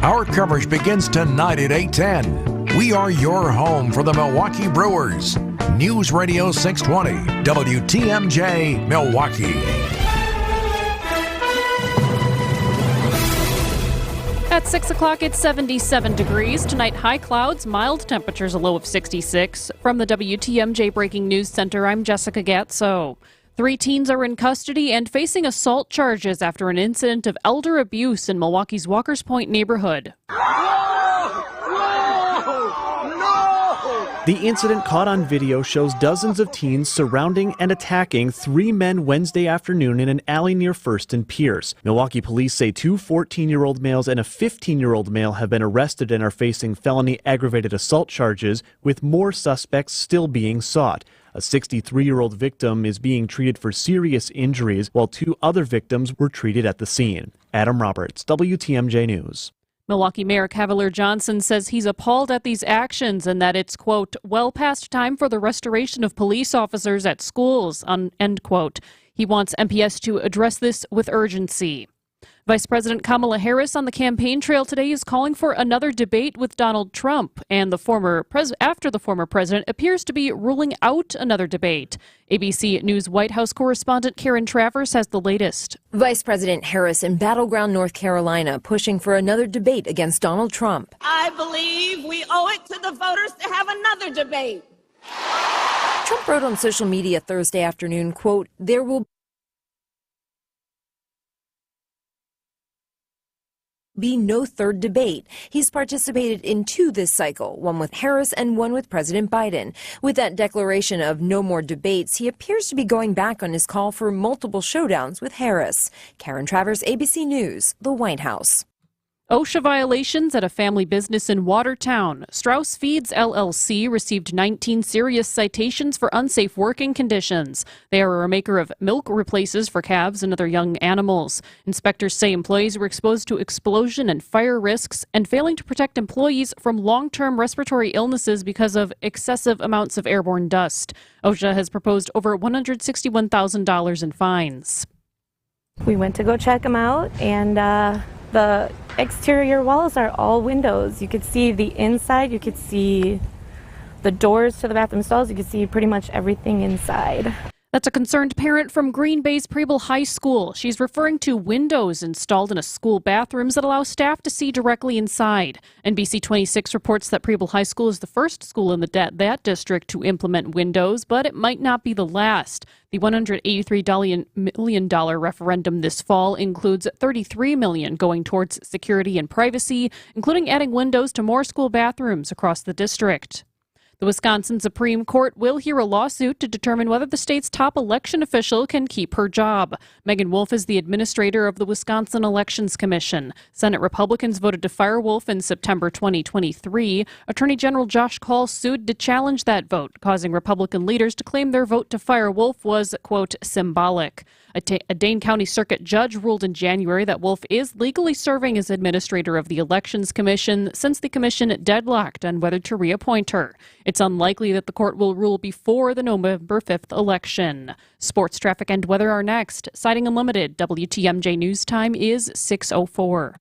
Our coverage begins tonight at 8:10. We are your home for the Milwaukee Brewers. News Radio 620, WTMJ, Milwaukee. At 6 o'clock, it's 77 degrees. Tonight, high clouds, mild temperatures, a low of 66. From the WTMJ Breaking News Center, I'm Jessica Gatso. 3 teens are in custody and facing assault charges after an incident of elder abuse in Milwaukee's Walker's Point neighborhood. The incident caught on video shows dozens of teens surrounding and attacking 3 men Wednesday afternoon in an alley near First and Pierce. Milwaukee police say 2 14-year-old males and a 15-year-old male have been arrested and are facing felony aggravated assault charges, with more suspects still being sought. A 63-year-old victim is being treated for serious injuries, while 2 other victims were treated at the scene. Adam Roberts, WTMJ News. Milwaukee Mayor Cavalier Johnson says he's appalled at these actions and that it's, quote, well past time for the restoration of police officers at schools, end quote. He wants MPS to address this with urgency. Vice President Kamala Harris on the campaign trail today is calling for another debate with Donald Trump, and after the former president appears to be ruling out another debate. ABC News White House correspondent Karen Travers has the latest. Vice President Harris in battleground North Carolina pushing for another debate against Donald Trump. I believe we owe it to the voters to have another debate. Trump wrote on social media Thursday afternoon, quote, there will be no third debate. He's participated in 2 this cycle, one with Harris and one with President Biden. With that declaration of no more debates, he appears to be going back on his call for multiple showdowns with Harris. Karen Travers, ABC News, the White House. OSHA violations at a family business in Watertown. Strauss Feeds LLC received 19 serious citations for unsafe working conditions. They are a maker of milk replaces for calves and other young animals. Inspectors say employees were exposed to explosion and fire risks and failing to protect employees from long-term respiratory illnesses because of excessive amounts of airborne dust. OSHA has proposed over $161,000 in fines. We went to go check them out, and the exterior walls are all windows. You could see the inside, you could see the doors to the bathroom stalls, you could see pretty much everything inside. That's a concerned parent from Green Bay's Preble High School. She's referring to windows installed in a school bathrooms that allow staff to see directly inside. NBC 26 reports that Preble High School is the first school in that district to implement windows, but it might not be the last. The $183 million referendum this fall includes $33 million going towards security and privacy, including adding windows to more school bathrooms across the district. The Wisconsin Supreme Court will hear a lawsuit to determine whether the state's top election official can keep her job. Megan Wolf is the administrator of the Wisconsin Elections Commission. Senate Republicans voted to fire Wolf in September 2023. Attorney General Josh Kaul sued to challenge that vote, causing Republican leaders to claim their vote to fire Wolf was, quote, symbolic. A Dane County Circuit judge ruled in January that Wolf is legally serving as administrator of the Elections Commission since the commission deadlocked on whether to reappoint her. It's unlikely that the court will rule before the November 5th election. Sports, traffic, and weather are next. Sighting Unlimited, WTMJ News Time is 6:04.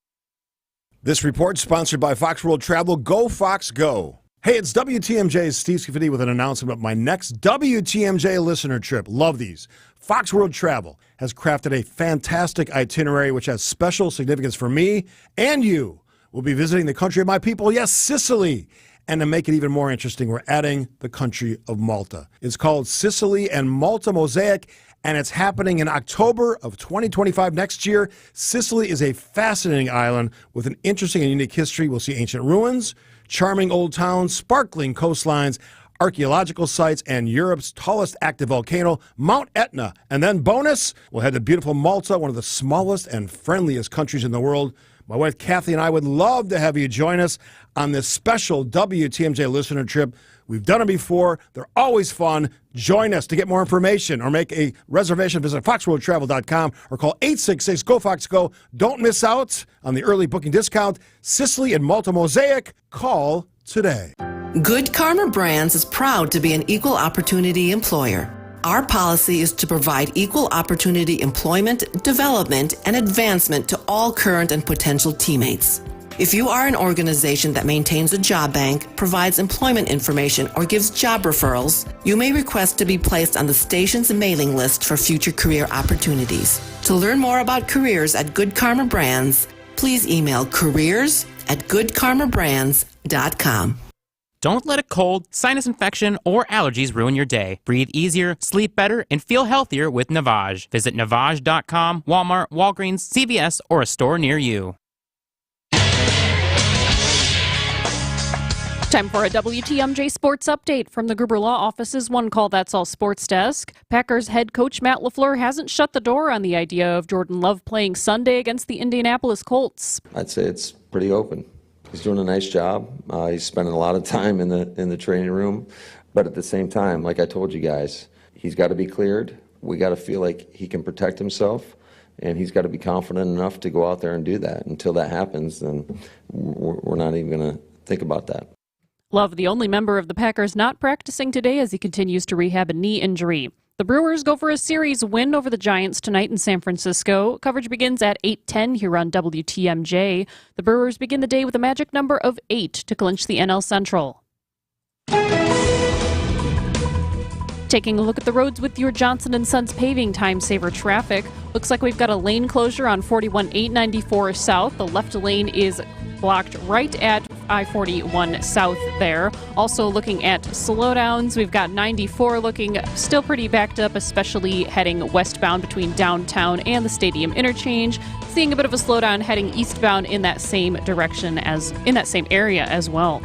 This report sponsored by Fox World Travel. Go, Fox, go. Hey, it's WTMJ's Steve Scafidi with an announcement about my next WTMJ listener trip. Love these. Fox World Travel has crafted a fantastic itinerary which has special significance for me and you. We'll be visiting the country of my people, yes, Sicily. And to make it even more interesting, we're adding the country of Malta. It's called Sicily and Malta Mosaic, and it's happening in October of 2025 next year. Sicily is a fascinating island with an interesting and unique history. We'll see ancient ruins, charming old towns, sparkling coastlines, archaeological sites, and Europe's tallest active volcano, Mount Etna. And then bonus, we'll head to beautiful Malta, one of the smallest and friendliest countries in the world. My wife Kathy and I would love to have you join us on this special WTMJ listener trip. We've done it before. They're always fun. Join us. To get more information or make a reservation, visit foxworldtravel.com or call 866-GO-FOX-GO. Don't miss out on the early booking discount. Sicily and Malta Mosaic. Call today. Good Karma Brands is proud to be an equal opportunity employer. Our policy is to provide equal opportunity employment, development, and advancement to all current and potential teammates. If you are an organization that maintains a job bank, provides employment information, or gives job referrals, you may request to be placed on the station's mailing list for future career opportunities. To learn more about careers at Good Karma Brands, please email careers@goodkarmabrands.com. Don't let a cold, sinus infection, or allergies ruin your day. Breathe easier, sleep better, and feel healthier with Navage. Visit Navage.com, Walmart, Walgreens, CVS, or a store near you. Time for a WTMJ sports update from the Gruber Law Office's One Call That's All Sports Desk. Packers head coach Matt LaFleur hasn't shut the door on the idea of Jordan Love playing Sunday against the Indianapolis Colts. I'd say it's pretty open. He's doing a nice job. He's spending a lot of time in the training room. But at the same time, like I told you guys, he's got to be cleared. We got to feel like he can protect himself, and he's got to be confident enough to go out there and do that. Until that happens, then we're not even going to think about that. Love, the only member of the Packers not practicing today as he continues to rehab a knee injury. The Brewers go for a series win over the Giants tonight in San Francisco. Coverage begins at 8:10 here on WTMJ. The Brewers begin the day with a magic number of 8 to clinch the NL Central. Taking a look at the roads with your Johnson & Sons paving time-saver traffic. Looks like we've got a lane closure on 41-894 South. The left lane is blocked right at I-41 South there. Also looking at slowdowns, we've got 94 looking still pretty backed up, especially heading westbound between downtown and the stadium interchange. Seeing a bit of a slowdown heading eastbound in that same direction in that same area as well.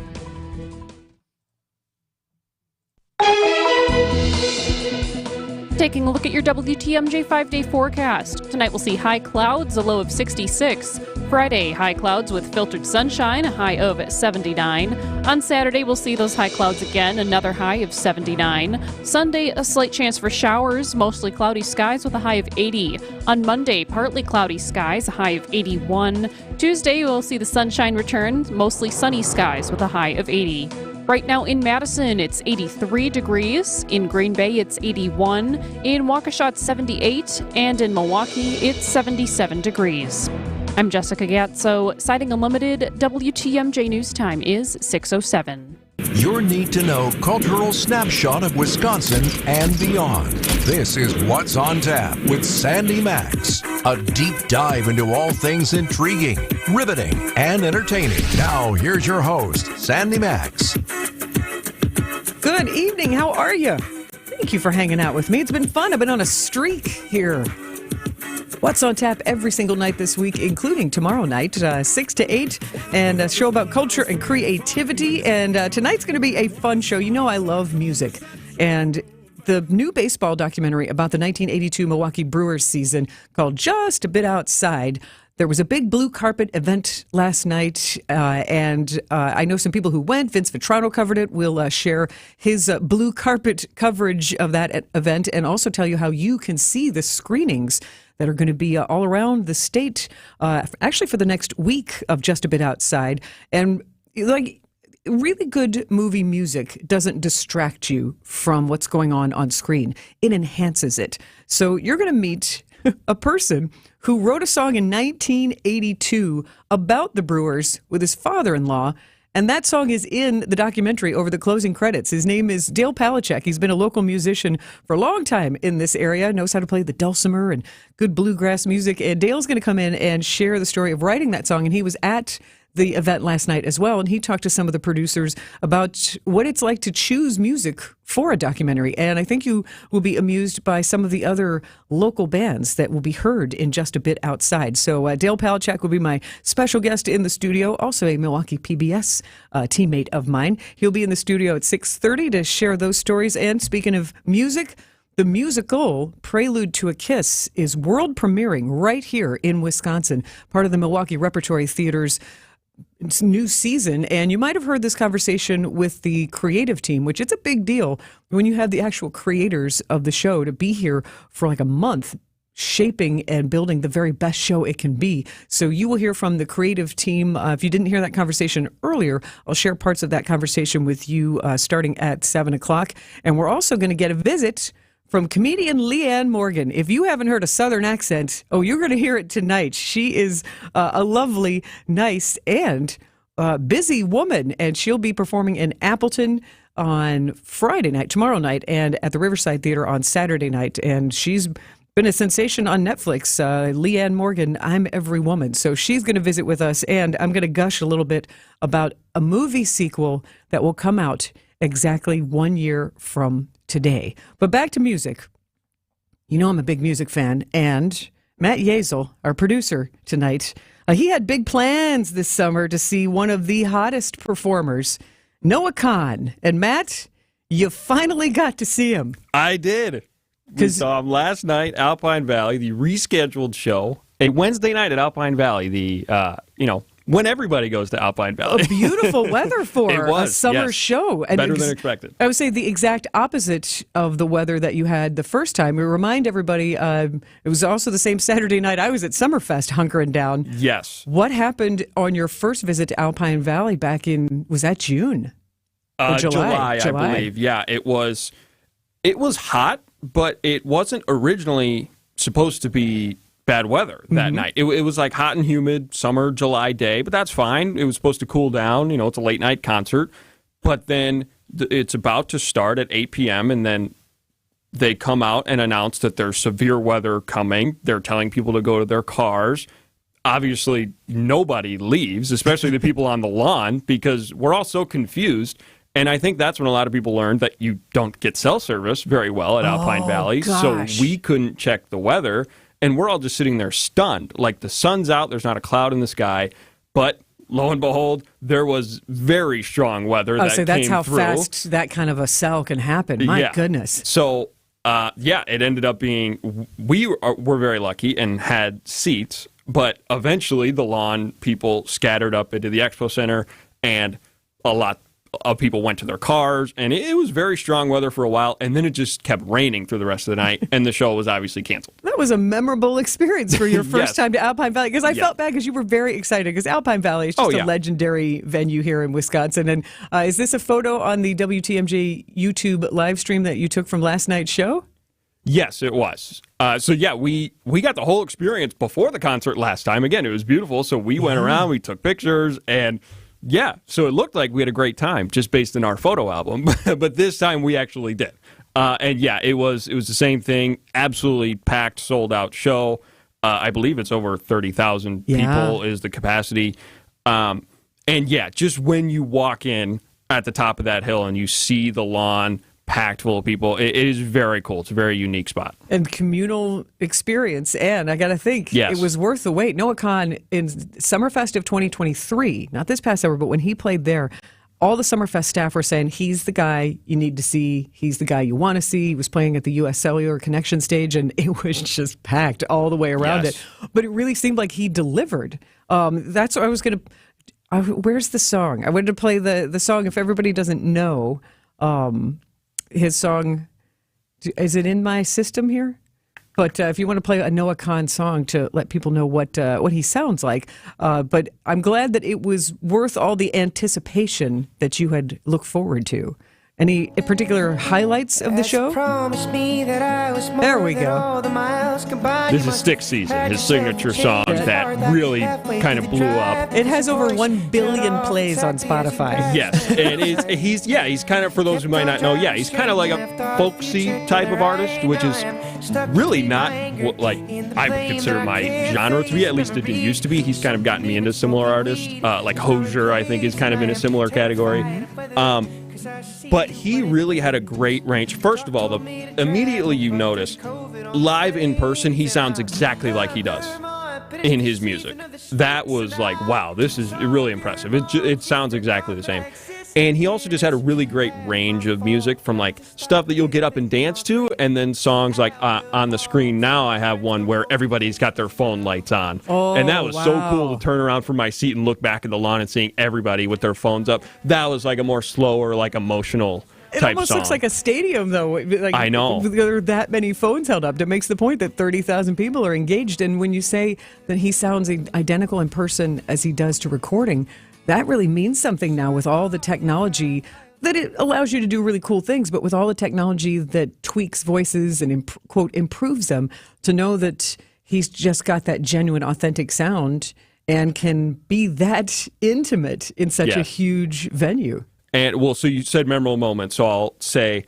Taking a look at your WTMJ 5-day forecast. Tonight we'll see high clouds, a low of 66. Friday, high clouds with filtered sunshine, a high of 79. On Saturday, we'll see those high clouds again, another high of 79. Sunday, a slight chance for showers, mostly cloudy skies with a high of 80. On Monday, partly cloudy skies, a high of 81. Tuesday, we'll see the sunshine return, mostly sunny skies with a high of 80. Right now in Madison, it's 83 degrees. In Green Bay, it's 81. In Waukesha, it's 78. And in Milwaukee, it's 77 degrees. I'm Jessica Gatso. Citing Unlimited, WTMJ News Time is 6:07. Your need-to-know cultural snapshot of Wisconsin and beyond. This is What's on Tap with Sandy Maxx. A deep dive into all things intriguing, riveting, and entertaining. Now, here's your host, Sandy Maxx. Good evening. How are you? Thank you for hanging out with me. It's been fun. I've been on a streak here. What's on Tap every single night this week, including tomorrow night, 6 to 8, and a show about culture and creativity. And tonight's going to be a fun show. You know I love music. And the new baseball documentary about the 1982 Milwaukee Brewers season called Just a Bit Outside. There was a big blue carpet event last night, and I know some people who went. Vince Vitrano covered it. We'll share his blue carpet coverage of that event and also tell you how you can see the screenings that are going to be all around the state, actually for the next week of Just a Bit Outside. And like really good movie music doesn't distract you from what's going on screen. It enhances it. So you're going to meet a person who wrote a song in 1982 about the Brewers with his father-in-law, and that song is in the documentary over the closing credits. His name is Dale Palachuk. He's been a local musician for a long time in this area, knows how to play the dulcimer and good bluegrass music, and Dale's going to come in and share the story of writing that song, and he was at the event last night as well, and he talked to some of the producers about what it's like to choose music for a documentary. And I think you will be amused by some of the other local bands that will be heard in Just a Bit Outside. So Dale Palachuk will be my special guest in the studio, also a Milwaukee PBS teammate of mine. He'll be in the studio at 6:30 to share those stories. And speaking of music, the musical Prelude to a Kiss is world premiering right here in Wisconsin, part of the Milwaukee Repertory Theater's new season. And you might have heard this conversation with the creative team, which it's a big deal when you have the actual creators of the show to be here for like a month, shaping and building the very best show it can be. So you will hear from the creative team. If you didn't hear that conversation earlier, I'll share parts of that conversation with you starting at 7 o'clock. And we're also going to get a visit from comedian Leanne Morgan. If you haven't heard a Southern accent, you're going to hear it tonight. She is a lovely, nice, and busy woman, and she'll be performing in Appleton on Friday night, tomorrow night, and at the Riverside Theater on Saturday night. And she's been a sensation on Netflix. Leanne Morgan, I'm Every Woman. So she's going to visit with us, and I'm going to gush a little bit about a movie sequel that will come out exactly 1 year from today. But back to music. You know I'm a big music fan, and Matt Yazel, our producer tonight, he had big plans this summer to see one of the hottest performers, Noah Kahan. And Matt, you finally got to see him. I did. We saw him last night, Alpine Valley, the rescheduled show. A Wednesday night at Alpine Valley, when everybody goes to Alpine Valley. Beautiful weather for a summer show. And better than expected. I would say the exact opposite of the weather that you had the first time. We remind everybody, it was also the same Saturday night I was at Summerfest hunkering down. Yes. What happened on your first visit to Alpine Valley back in, was that June? Or July, I believe. Yeah, it was hot, but it wasn't originally supposed to be bad weather that night. It was like hot and humid summer July day, but that's fine. It was supposed to cool down. It's a late night concert. But then it's about to start at 8 p.m. and then they come out and announce that there's severe weather coming. They're telling people to go to their cars. Obviously, nobody leaves, especially the people on the lawn, because we're all so confused. And I think that's when a lot of people learned that you don't get cell service very well at Alpine Valley. Gosh. So we couldn't check the weather. And we're all just sitting there stunned. Like, the sun's out, there's not a cloud in the sky. But lo and behold, there was very strong weather that came through. That's how fast that kind of a sell can happen. My goodness. So, it ended up being, we're very lucky and had seats. But eventually, the lawn people scattered up into the expo center, and a lot of people went to their cars, and it was very strong weather for a while, and then it just kept raining through the rest of the night, and the show was obviously canceled. That was a memorable experience for your first time to Alpine Valley, because I felt bad because you were very excited, because Alpine Valley is just a legendary venue here in Wisconsin. And is this a photo on the WTMJ YouTube live stream that you took from last night's show? Yes, it was. We got the whole experience before the concert last time. Again, it was beautiful, so we went around, we took pictures, and so it looked like we had a great time just based on our photo album, but this time we actually did. It was the same thing, absolutely packed, sold out show. I believe it's over 30,000 people is the capacity. Just when you walk in at the top of that hill and you see the lawn packed full of people, it is very cool. It's a very unique spot. And communal experience, and I got to think, it was worth the wait. Noah Kahan in Summerfest of 2023, not this past summer, but when he played there, all the Summerfest staff were saying, he's the guy you need to see, he's the guy you want to see. He was playing at the U.S. Cellular Connection stage, and it was just packed all the way around it. But it really seemed like he delivered. That's what I was going to... where's the song? I wanted to play the song, if everybody doesn't know... his song, is it in my system here? But if you want to play a Noah Kahan song to let people know what he sounds like. But I'm glad that it was worth all the anticipation that you had looked forward to. Any particular highlights of the show? There we go. This is Stick Season, his signature song that really kind of blew up. It has over 1 billion plays on Spotify. Yes, and he's kind of, for those who might not know, he's kind of like a folksy type of artist, which is really not what, like, I would consider my genre to be. At least it used to be. He's kind of gotten me into similar artists, like Hozier, I think, is kind of in a similar category. But he really had a great range. First of all, immediately you notice, live in person, he sounds exactly like he does in his music. That was like, wow, this is really impressive. It sounds exactly the same. And he also just had a really great range of music, from like stuff that you'll get up and dance to, and then songs like on the screen now I have one where everybody's got their phone lights on. And that was so cool to turn around from my seat and look back at the lawn and seeing everybody with their phones up. That was like a more slower, like emotional It type almost song. Looks like a stadium, though. Like, I know. There are that many phones held up. That makes the point that 30,000 people are engaged. And when you say that he sounds identical in person as he does to recording, that really means something now with all the technology that it allows you to do really cool things, but with all the technology that tweaks voices and, quote, improves them, to know that he's just got that genuine, authentic sound and can be that intimate in such a huge venue. And, well, so you said memorable moment, so I'll say,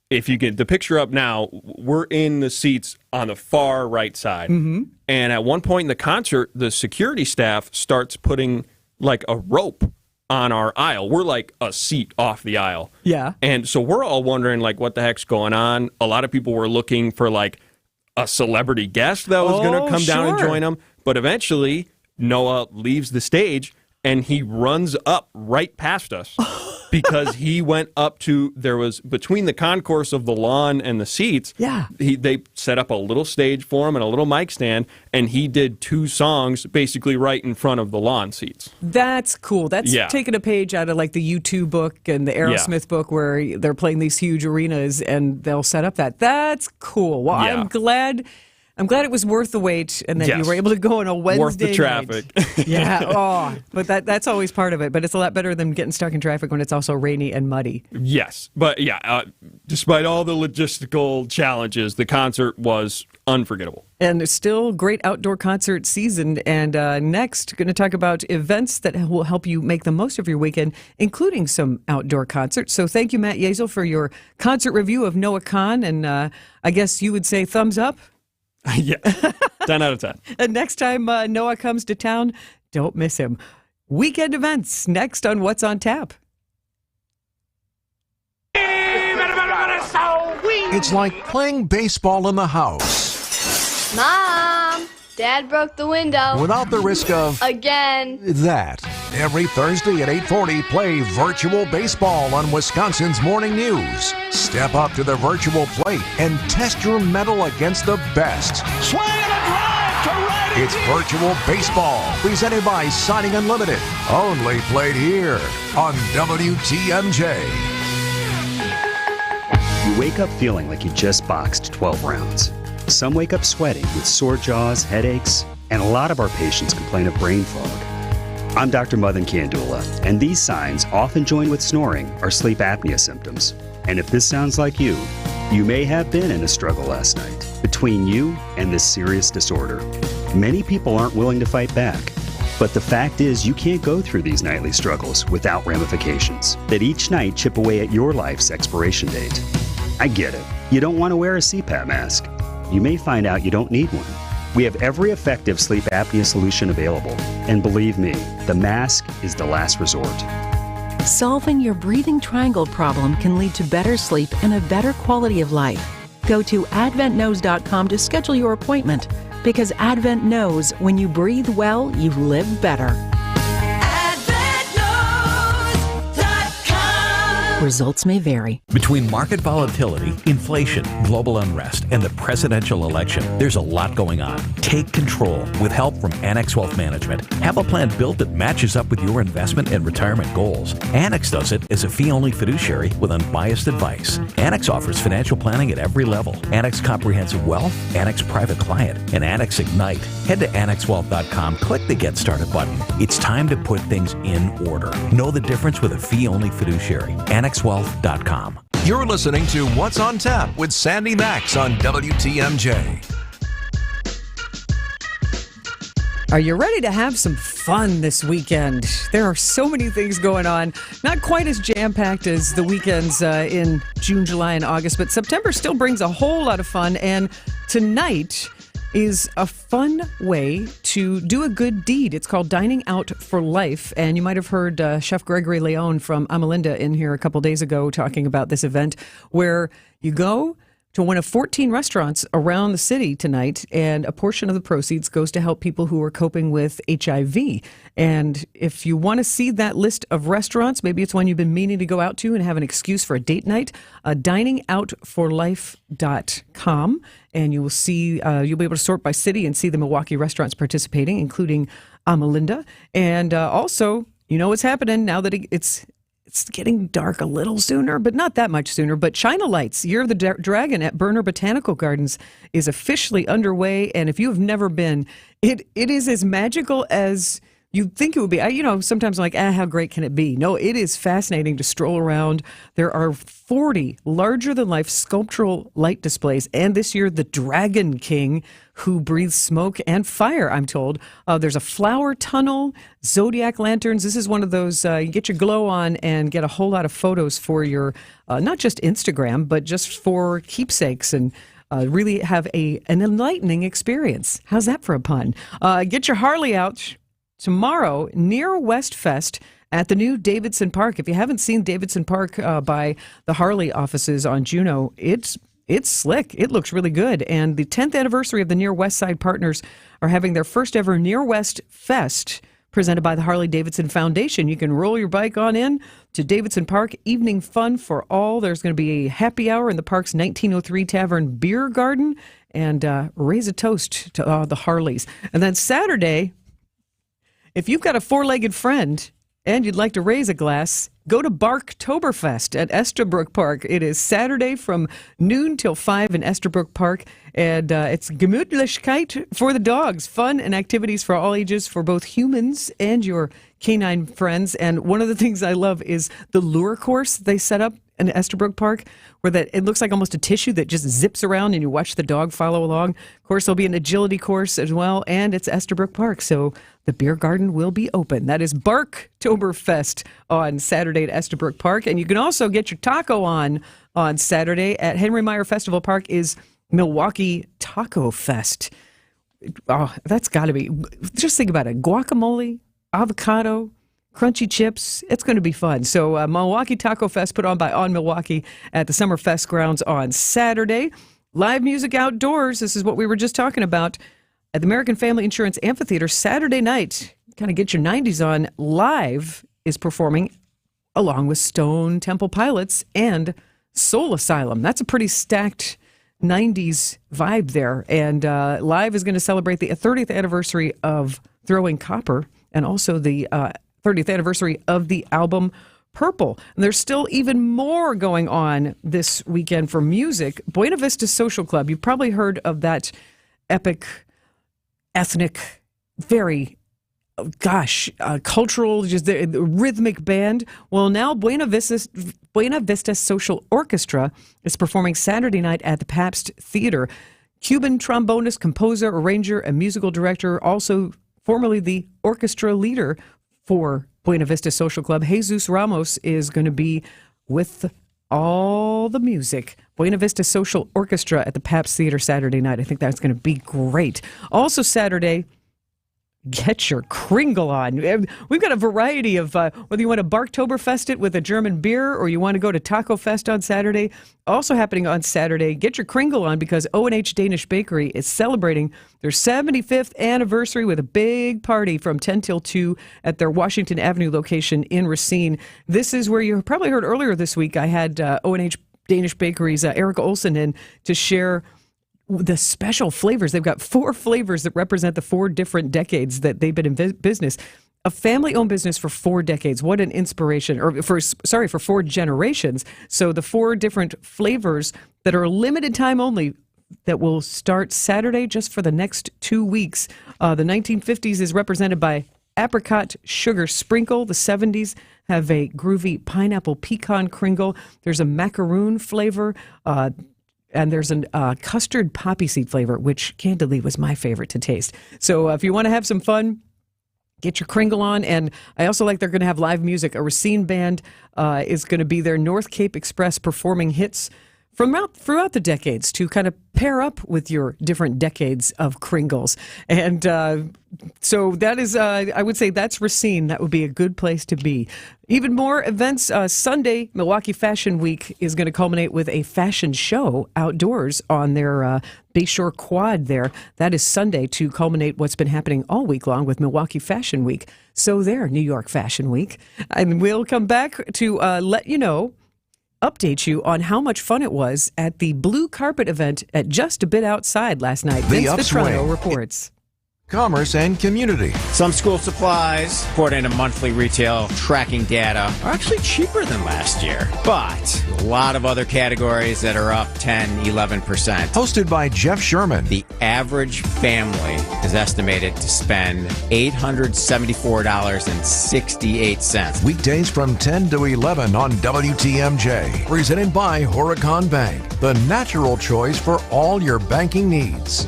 if you get the picture up now, we're in the seats on the far right side. Mm-hmm. And at one point in the concert, the security staff starts putting like a rope on our aisle. We're like a seat off the aisle. Yeah. And so we're all wondering, like, what the heck's going on? A lot of people were looking for, like, a celebrity guest that was going to come down and join them. But eventually, Noah leaves the stage, and he runs up right past us because he went up to, there was, between the concourse of the lawn and the seats, they set up a little stage for him and a little mic stand, and he did 2 songs basically right in front of the lawn seats. That's cool. That's taking a page out of like the U2 book and the Aerosmith book where they're playing these huge arenas and they'll set up that. That's cool. Well, I'm glad it was worth the wait and that you were able to go on a Wednesday worth the traffic. night. But that's always part of it. But it's a lot better than getting stuck in traffic when it's also rainy and muddy. Yes. But despite all the logistical challenges, the concert was unforgettable. And it's still great outdoor concert season. And next, going to talk about events that will help you make the most of your weekend, including some outdoor concerts. So thank you, Matt Yazel, for your concert review of Noah Kahan. And I guess you would say thumbs up? 10 out of 10. And next time Noah comes to town, don't miss him. Weekend events next on What's on Tap. It's like playing baseball in the house. Mom, Dad broke the window. Without the risk of... Again. That. Every Thursday at 8:40, play virtual baseball on Wisconsin's Morning News. Step up to the virtual plate and test your mettle against the best. Swing and a drive to right. It's virtual baseball, presented by Signing Unlimited. Only played here on WTMJ. You wake up feeling like you just boxed 12 rounds. Some wake up sweating with sore jaws, headaches, and a lot of our patients complain of brain fog. I'm Dr. Madan Kandula, and these signs, often joined with snoring, are sleep apnea symptoms. And if this sounds like you may have been in a struggle last night between you and this serious disorder. Many people aren't willing to fight back. But the fact is, you can't go through these nightly struggles without ramifications that each night chip away at your life's expiration date. I get it. You don't want to wear a CPAP mask. You may find out you don't need one. We have every effective sleep apnea solution available. And believe me, the mask is the last resort. Solving your breathing triangle problem can lead to better sleep and a better quality of life. Go to adventknows.com to schedule your appointment, because Advent knows when you breathe well, you live better. Results may vary. Between market volatility, inflation, global unrest, and the presidential election, there's a lot going on. Take control with help from Annex Wealth Management. Have a plan built that matches up with your investment and retirement goals. Annex does it as a fee-only fiduciary with unbiased advice. Annex offers financial planning at every level. Annex Comprehensive Wealth, Annex Private Client, and Annex Ignite. Head to AnnexWealth.com, click the Get Started button. It's time to put things in order. Know the difference with a fee-only fiduciary. AnnexWealth.com. You're listening to What's on Tap with Sandy Maxx on WTMJ. Are you ready to have some fun this weekend? There are so many things going on. Not quite as jam-packed as the weekends in June, July, and August, but September still brings a whole lot of fun. And tonight is a fun way to do a good deed. It's called Dining Out for Life. And you might have heard Chef Gregory Leone from Amalinda in here a couple days ago talking about this event where you go to one of 14 restaurants around the city tonight, and a portion of the proceeds goes to help people who are coping with HIV. And if you want to see that list of restaurants, maybe it's one you've been meaning to go out to and have an excuse for a date night, diningoutforlife.com, and you will see, you'll be able to sort by city and see the Milwaukee restaurants participating, including Amalinda. And also, you know what's happening now that it's getting dark a little sooner, but not that much sooner. But China Lights, Year of the Dragon at Berner Botanical Gardens is officially underway. And if you have never been, it is as magical as you'd think it would be, sometimes I'm like, how great can it be? No, it is fascinating to stroll around. There are 40 larger-than-life sculptural light displays, and this year, the Dragon King, who breathes smoke and fire, I'm told. There's a flower tunnel, zodiac lanterns. This is one of those, you get your glow on and get a whole lot of photos for your, not just Instagram, but just for keepsakes and really have an enlightening experience. How's that for a pun? Get your Harley out tomorrow near West Fest at the new Davidson Park. If you haven't seen Davidson Park by the Harley offices on Juneau, it's slick. It looks really good. And the 10th anniversary of the Near West Side Partners are having their first ever Near West Fest presented by the Harley-Davidson Foundation. You can roll your bike on in to Davidson Park. Evening fun for all. There's going to be a happy hour in the park's 1903 Tavern Beer Garden, and raise a toast to the Harleys. And then Saturday, if you've got a four-legged friend and you'd like to raise a glass, go to Barktoberfest at Estabrook Park. It is Saturday from noon till 5 in Estabrook Park, and it's Gemütlichkeit for the dogs. Fun and activities for all ages for both humans and your canine friends. And one of the things I love is the lure course they set up in Estabrook Park, where it looks like almost a tissue that just zips around and you watch the dog follow along. Of course, there'll be an agility course as well, and it's Estabrook Park, so the beer garden will be open. That is Barktoberfest on Saturday at Estabrook Park, and you can also get your taco on Saturday at Henry Meyer Festival Park is Milwaukee Taco Fest. Oh, that's got to be, just think about it, guacamole, avocado, crunchy chips. It's going to be fun. So Milwaukee Taco Fest put on by On Milwaukee at the Summerfest grounds on Saturday. Live music outdoors. This is what we were just talking about at the American Family Insurance Amphitheater Saturday night. Kind of get your 90s on. Live is performing along with Stone Temple Pilots and Soul Asylum. That's a pretty stacked 90s vibe there. And Live is going to celebrate the 30th anniversary of Throwing Copper and also the 30th anniversary of the album Purple. And there's still even more going on this weekend for music. Buena Vista Social Club. You've probably heard of that epic, ethnic, very, cultural, just the rhythmic band. Well, now Buena Vista Social Orchestra is performing Saturday night at the Pabst Theater. Cuban trombonist, composer, arranger, and musical director, also formerly the orchestra leader for Buena Vista Social Club, Jesus Ramos, is going to be with all the music. Buena Vista Social Orchestra at the Pabst Theater Saturday night. I think that's going to be great. Also Saturday, get your Kringle on. We've got a variety of whether you want to Barktoberfest it with a German beer or you want to go to Taco Fest on Saturday. Also happening on Saturday, get your Kringle on because O&H Danish Bakery is celebrating their 75th anniversary with a big party from 10 till 2 at their Washington Avenue location in Racine. This is where you probably heard earlier this week I had O&H Danish Bakery's Erica Olson in to share the special flavors. They've got 4 flavors that represent the 4 different decades that they've been in business. A family-owned business for 4 decades. What an inspiration. Or for 4 generations. So the 4 different flavors that are limited time only that will start Saturday just for the next 2 weeks. The 1950s is represented by apricot sugar sprinkle. The 70s have a groovy pineapple pecan Kringle. There's a macaroon flavor. And there's a custard poppy seed flavor, which candidly was my favorite to taste. So if you want to have some fun, get your Kringle on. And I also like they're going to have live music. A Racine band is going to be there. North Cape Express performing hits from throughout the decades to kind of pair up with your different decades of Kringles. And so that is, I would say that's Racine. That would be a good place to be. Even more events. Sunday, Milwaukee Fashion Week is going to culminate with a fashion show outdoors on their Bayshore Quad there. That is Sunday to culminate what's been happening all week long with Milwaukee Fashion Week. So there, New York Fashion Week. And we'll come back to let you know, update you on how much fun it was at the Blue Carpet event at Just a Bit Outside last night. The Vince Vitrano Upswing reports. commerce, and community. Some school supplies, according to monthly retail tracking data, are actually cheaper than last year. But a lot of other categories that are up 10, 11%. Hosted by Jeff Sherman. The average family is estimated to spend $874.68. Weekdays from 10 to 11 on WTMJ. Presented by Horicon Bank, the natural choice for all your banking needs.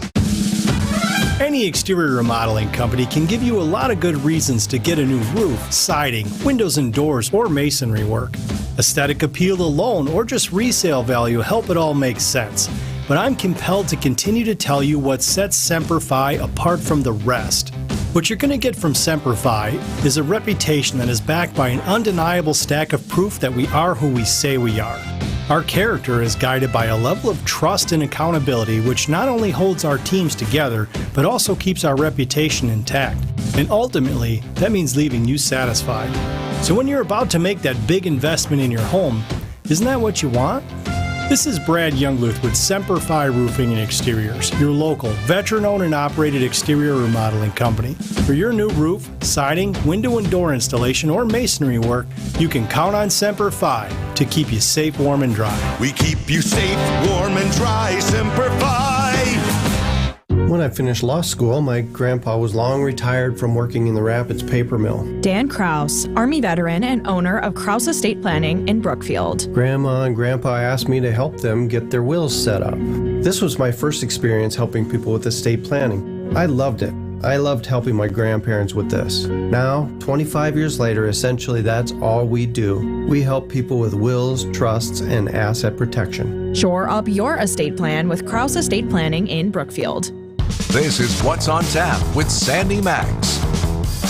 Any exterior remodeling company can give you a lot of good reasons to get a new roof, siding, windows and doors, or masonry work. Aesthetic appeal alone or just resale value help it all make sense. But I'm compelled to continue to tell you what sets Semper Fi apart from the rest. What you're going to get from Semper Fi is a reputation that is backed by an undeniable stack of proof that we are who we say we are. Our character is guided by a level of trust and accountability which not only holds our teams together, but also keeps our reputation intact. And ultimately, that means leaving you satisfied. So when you're about to make that big investment in your home, isn't that what you want? This is Brad Youngluth with Semper Fi Roofing and Exteriors, your local, veteran-owned and operated exterior remodeling company. For your new roof, siding, window and door installation, or masonry work, you can count on Semper Fi to keep you safe, warm, and dry. We keep you safe, warm, and dry, Semper Fi. When I finished law school, my grandpa was long retired from working in the Rapids paper mill. Dan Krause, Army veteran and owner of Krause Estate Planning in Brookfield. Grandma and Grandpa asked me to help them get their wills set up. This was my first experience helping people with estate planning. I loved it. I loved helping my grandparents with this. Now, 25 years later, essentially that's all we do. We help people with wills, trusts, and asset protection. Shore up your estate plan with Krause Estate Planning in Brookfield. This is What's on Tap with Sandy Maxx.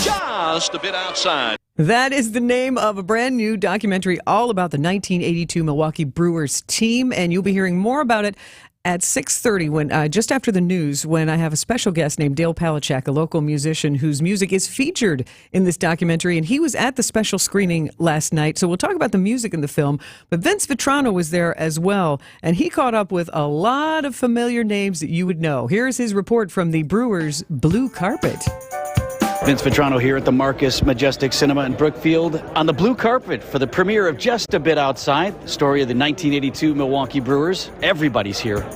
Just a bit outside. That is the name of a brand new documentary all about the 1982 Milwaukee Brewers team, and you'll be hearing more about it at 6:30 when just after the news, when I have a special guest named Dale Palachuk, a local musician whose music is featured in this documentary, and he was at the special screening last night. So we'll talk about the music in the film, but Vince Vitrano was there as well, and he caught up with a lot of familiar names that you would know. Here's his report from the Brewers' blue carpet. Vince Vitrano here at the Marcus Majestic Cinema in Brookfield on the blue carpet for the premiere of Just a Bit Outside, the story of the 1982 Milwaukee Brewers. Everybody's here.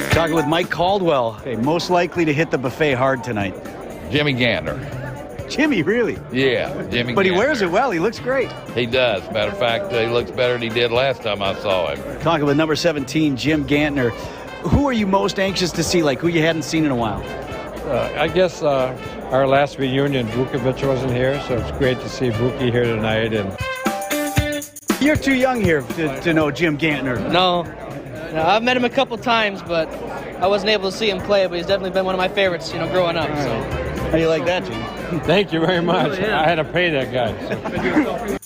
Talking with Mike Caldwell, most likely to hit the buffet hard tonight. Jimmy Gantner. Jimmy, really? Yeah, Jimmy But Gantner. He wears it well. He looks great. He does. Matter of fact, he looks better than he did last time I saw him. Talking with number 17, Jim Gantner. Who are you most anxious to see, like who you hadn't seen in a while? I guess our last reunion, Vukovic wasn't here, so it's great to see Vuki here tonight. And you're too young here to know Jim Gantner. No, I've met him a couple times, but I wasn't able to see him play. But he's definitely been one of my favorites, growing up. So, how do you like that, Jim? Thank you very much. Oh, yeah. I had to pay that guy. So.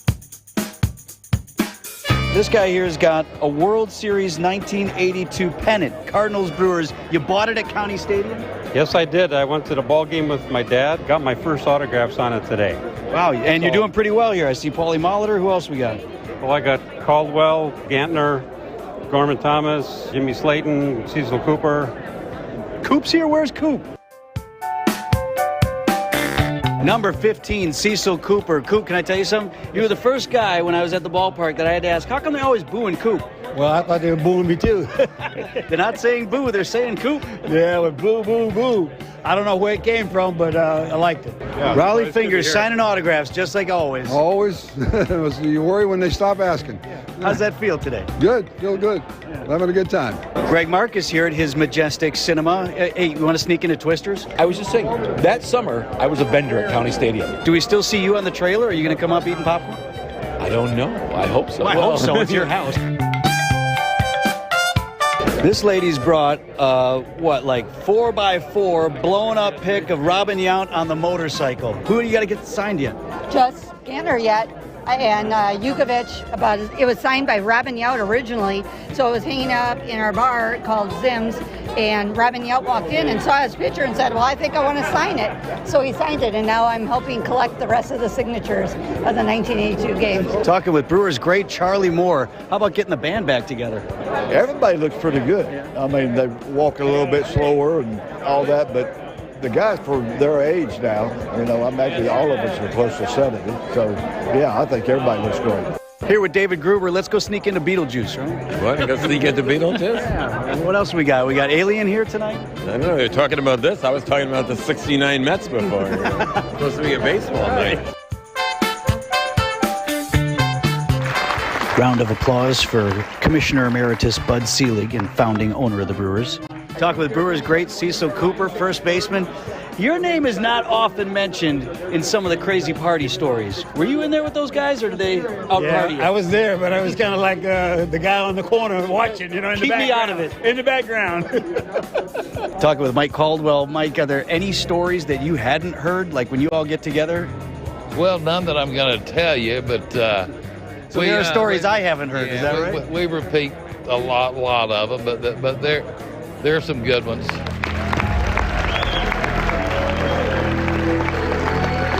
This guy here has got a World Series 1982 pennant. Cardinals Brewers. You bought it at County Stadium? Yes, I did. I went to the ball game with my dad. Got my first autographs on it today. Wow, and you're doing pretty well here. I see Paulie Molitor. Who else we got? Well, I got Caldwell, Gantner, Gorman Thomas, Jimmy Slayton, Cecil Cooper. Coop's here? Where's Coop? Number 15, Cecil Cooper. Coop, can I tell you something? You were the first guy when I was at the ballpark that I had to ask, how come they always booing Coop? Well, I thought they were booing me too. They're not saying boo, they're saying Coop. Yeah, but boo, boo, boo. I don't know where it came from, but I liked it. Yeah, Raleigh Fingers signing autographs just like always. Always. You worry when they stop asking. How's that feel today? Good. Feel good. Yeah. Having a good time. Greg Marcus here at his Majestic Cinema. Hey, you want to sneak into Twisters? I was just saying, that summer, I was a vendor at County Stadium. Do we still see you on the trailer? Are you going to come up eating popcorn? I don't know. I hope so. Well, I hope so. It's your house. This lady's brought, 4x4 blown up pic of Robin Yount on the motorcycle. Who do you got to get signed yet? Just Gantner yet. And Vukovic, it was signed by Robin Yount originally, so it was hanging up in our bar called Zim's, and Robin Yount walked in and saw his picture and said, well, I think I want to sign it. So he signed it, and now I'm helping collect the rest of the signatures of the 1982 game. Talking with Brewers great Charlie Moore. How about getting the band back together? Everybody looks pretty good. I mean, they walk a little bit slower and all that, but The guys for their age now, I'm actually, all of us are close to 70. So, yeah, I think everybody looks great. Here with David Gruber, let's go sneak into Beetlejuice, right? What? Go sneak into Beetlejuice? Yeah. And what else we got? We got Alien here tonight? I don't know. You're talking about this. I was talking about the 69 Mets before. Supposed to be a baseball night. Round of applause for Commissioner Emeritus Bud Selig and founding owner of the Brewers. Talk with Brewers great Cecil Cooper, first baseman. Your name is not often mentioned in some of the crazy party stories. Were you in there with those guys, or did they out-party? I was there, but I was kind of like the guy on the corner watching, in the background. Keep me out of it. In the background. Talking with Mike Caldwell. Mike, are there any stories that you hadn't heard, like when you all get together? Well, none that I'm going to tell you, but... so there are stories I haven't heard, is that right? We repeat a lot of them, but there are some good ones.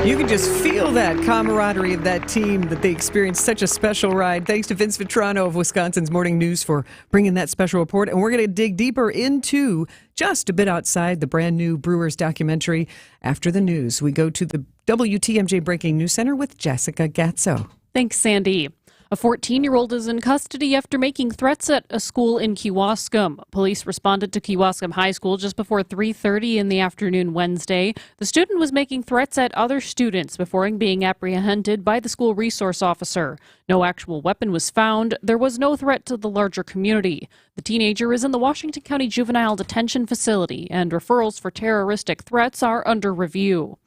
You can just feel that camaraderie of that team, that they experienced such a special ride. Thanks to Vince Vitrano of Wisconsin's Morning News for bringing that special report. And we're going to dig deeper into Just a Bit Outside, the brand new Brewers documentary. After the news, we go to the WTMJ Breaking News Center with Jessica Gatso. Thanks, Sandy. A 14-year-old is in custody after making threats at a school in Kewaskum. Police responded to Kewaskum High School just before 3:30 in the afternoon Wednesday. The student was making threats at other students before being apprehended by the school resource officer. No actual weapon was found. There was no threat to the larger community. The teenager is in the Washington County Juvenile Detention Facility, and referrals for terroristic threats are under review.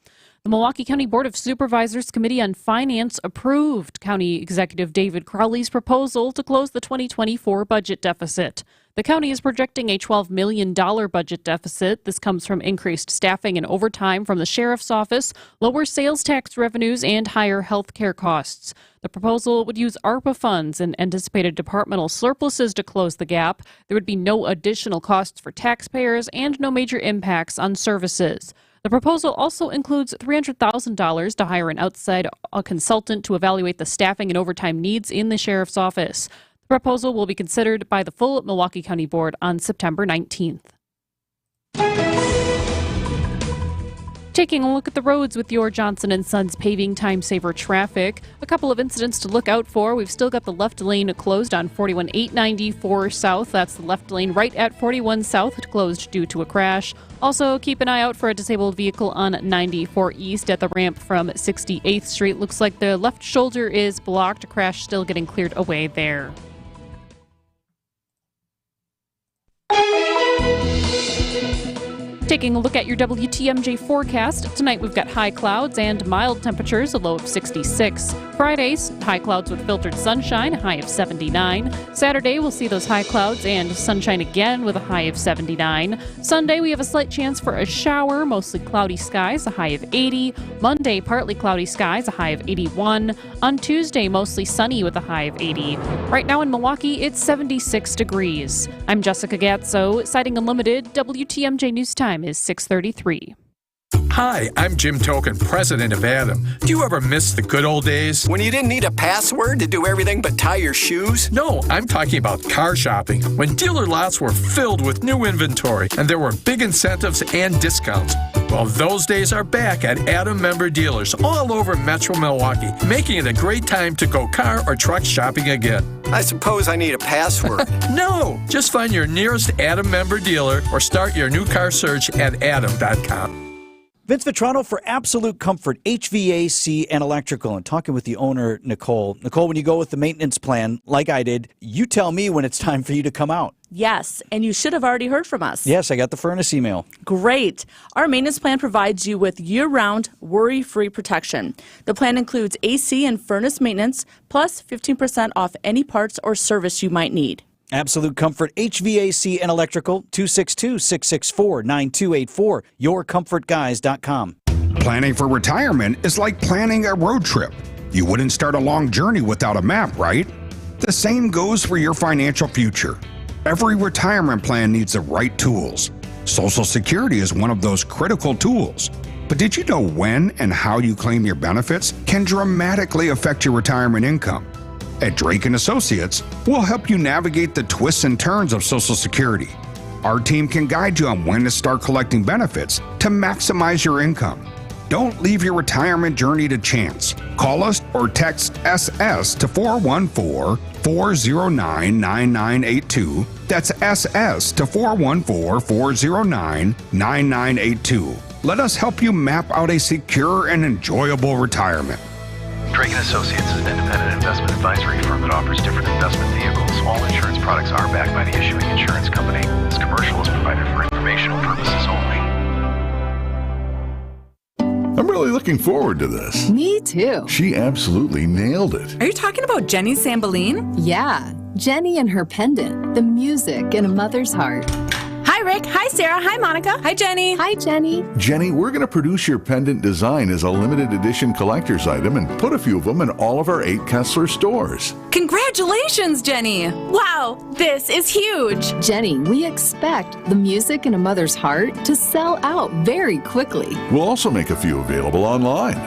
The Milwaukee County Board of Supervisors Committee on Finance approved County Executive David Crowley's proposal to close the 2024 budget deficit. The county is projecting a $12 million budget deficit. This comes from increased staffing and overtime from the sheriff's office, lower sales tax revenues, and higher health care costs. The proposal would use ARPA funds and anticipated departmental surpluses to close the gap. There would be no additional costs for taxpayers and no major impacts on services. The proposal also includes $300,000 to hire an outside consultant to evaluate the staffing and overtime needs in the sheriff's office. The proposal will be considered by the full Milwaukee County Board on September 19th. Taking a look at the roads with your Johnson & Sons paving time saver traffic. A couple of incidents to look out for. We've still got the left lane closed on 41 894 South. That's the left lane right at 41 South, closed due to a crash. Also, keep an eye out for a disabled vehicle on 94 East at the ramp from 68th Street. Looks like the left shoulder is blocked. A crash still getting cleared away there. Taking a look at your WTMJ forecast, tonight we've got high clouds and mild temperatures, a low of 66. Fridays, high clouds with filtered sunshine, a high of 79. Saturday, we'll see those high clouds and sunshine again with a high of 79. Sunday, we have a slight chance for a shower, mostly cloudy skies, a high of 80. Monday, partly cloudy skies, a high of 81. On Tuesday, mostly sunny with a high of 80. Right now in Milwaukee, it's 76 degrees. I'm Jessica Gatso, Sighting Unlimited, WTMJ News Time is 6:33. Hi, I'm Jim Token, president of Adam. Do you ever miss the good old days? When you didn't need a password to do everything but tie your shoes? No, I'm talking about car shopping, when dealer lots were filled with new inventory and there were big incentives and discounts. Well, those days are back at Adam member dealers all over Metro Milwaukee, making it a great time to go car or truck shopping again. I suppose I need a password. No, just find your nearest Adam member dealer or start your new car search at adam.com. Vince Vitrano for Absolute Comfort, HVAC and Electrical, and talking with the owner, Nicole. Nicole, when you go with the maintenance plan, like I did, you tell me when it's time for you to come out. Yes, and you should have already heard from us. Yes, I got the furnace email. Great. Our maintenance plan provides you with year-round, worry-free protection. The plan includes AC and furnace maintenance, plus 15% off any parts or service you might need. Absolute Comfort, HVAC and Electrical, 262-664-9284, yourcomfortguys.com. Planning for retirement is like planning a road trip. You wouldn't start a long journey without a map, right? The same goes for your financial future. Every retirement plan needs the right tools. Social Security is one of those critical tools. But did you know when and how you claim your benefits can dramatically affect your retirement income? At Drake & Associates, we'll help you navigate the twists and turns of Social Security. Our team can guide you on when to start collecting benefits to maximize your income. Don't leave your retirement journey to chance. Call us or text SS to 414-409-9982. That's SS to 414-409-9982. Let us help you map out a secure and enjoyable retirement. Drake & Associates is an independent investment advisory firm that offers different investment vehicles. All insurance products are backed by the issuing insurance company. This commercial is provided for informational purposes only. I'm really looking forward to this. Me too. She absolutely nailed it. Are you talking about Jenny Sambeline? Yeah, Jenny and her pendant, the music in a mother's heart. Hi, Rick. Hi, Sarah. Hi, Monica. Hi, Jenny. Hi, Jenny. Jenny, we're going to produce your pendant design as a limited edition collector's item and put a few of them in all of our 8 Kessler stores. Congratulations, Jenny. Wow, this is huge. Jenny, we expect the music in a mother's heart to sell out very quickly. We'll also make a few available online.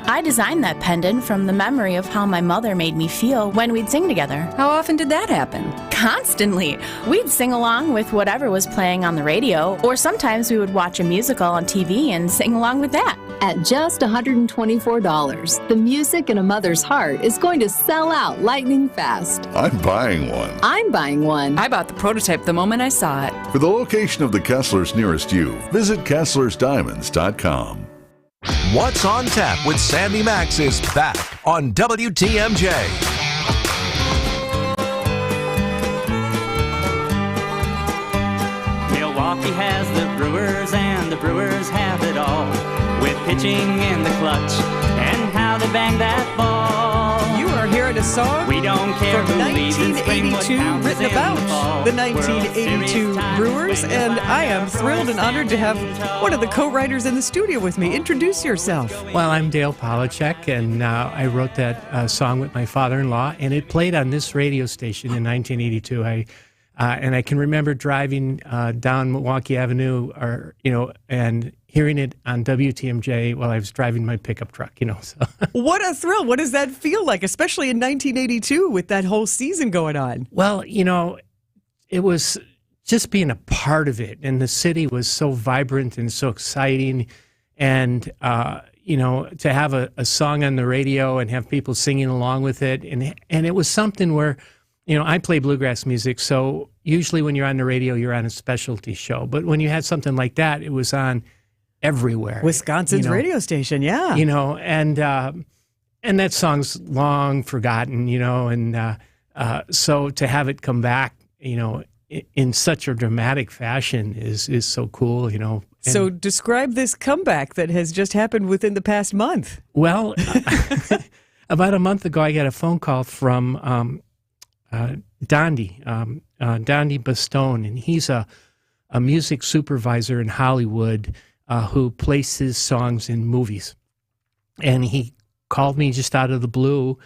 I designed that pendant from the memory of how my mother made me feel when we'd sing together. How often did that happen? Constantly. We'd sing along with whatever was playing on the radio, or sometimes we would watch a musical on TV and sing along with that. At just $124, the music in a mother's heart is going to sell out lightning fast. I'm buying one. I'm buying one. I bought the prototype the moment I saw it. For the location of the Kesslers nearest you, visit KesslersDiamonds.com. What's on Tap with Sandy Maxx is back on WTMJ. Milwaukee has the Brewers and the Brewers have it all, with pitching in the clutch and how they bang that ball. You are hearing a song we don't care from who leads in spring, 1982 written about the 1982 Brewers, and I am thrilled and honored to have one of the co-writers in the studio with me. Introduce yourself. Well, I'm Dale Polachek, and I wrote that song with my father-in-law, and it played on this radio station in 1982. And I can remember driving down Milwaukee Avenue, and hearing it on WTMJ while I was driving my pickup truck, So. What a thrill. What does that feel like, especially in 1982 with that whole season going on? Well, it was just being a part of it. And the city was so vibrant and so exciting. And, to have a song on the radio and have people singing along with it. And it was something where, I play bluegrass music. So usually when you're on the radio, you're on a specialty show. But when you had something like that, it was on everywhere. Wisconsin's radio station, yeah. And that song's long forgotten, and so to have it come back, in such a dramatic fashion is so cool, So describe this comeback that has just happened within the past month. Well, about a month ago, I got a phone call from Dondi Bastone, and he's a music supervisor in Hollywood who places songs in movies. And he called me just out of the blue,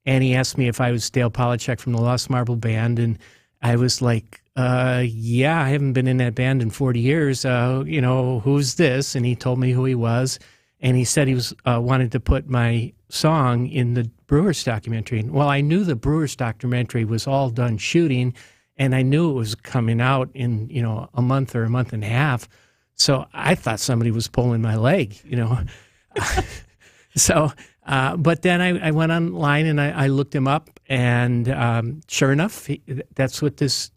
and he asked me if I was Dale Polachek from the Lost Marble Band, and I was like, yeah, I haven't been in that band in 40 years. Who's this? And he told me who he was, and he said he was wanted to put my song in the Brewers documentary. Well, I knew the Brewers documentary was all done shooting, and I knew it was coming out in, a month or a month and a half. So I thought somebody was pulling my leg, but then I went online and I looked him up, and sure enough, that's what this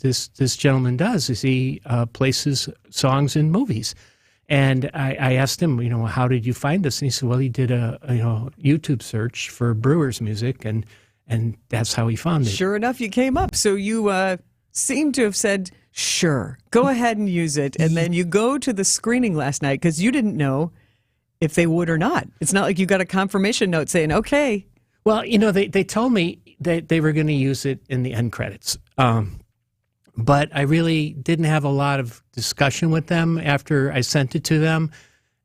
gentleman does, is he places songs in movies. And I asked him, how did you find this? And he said, well, he did a YouTube search for Brewers music, and that's how he found it. Sure enough, you came up. So you seem to have said, sure, go ahead and use it. And then you go to the screening last night because you didn't know if they would or not. It's not like you got a confirmation note saying, okay. Well, they told me that they were going to use it in the end credits. But I really didn't have a lot of discussion with them after I sent it to them.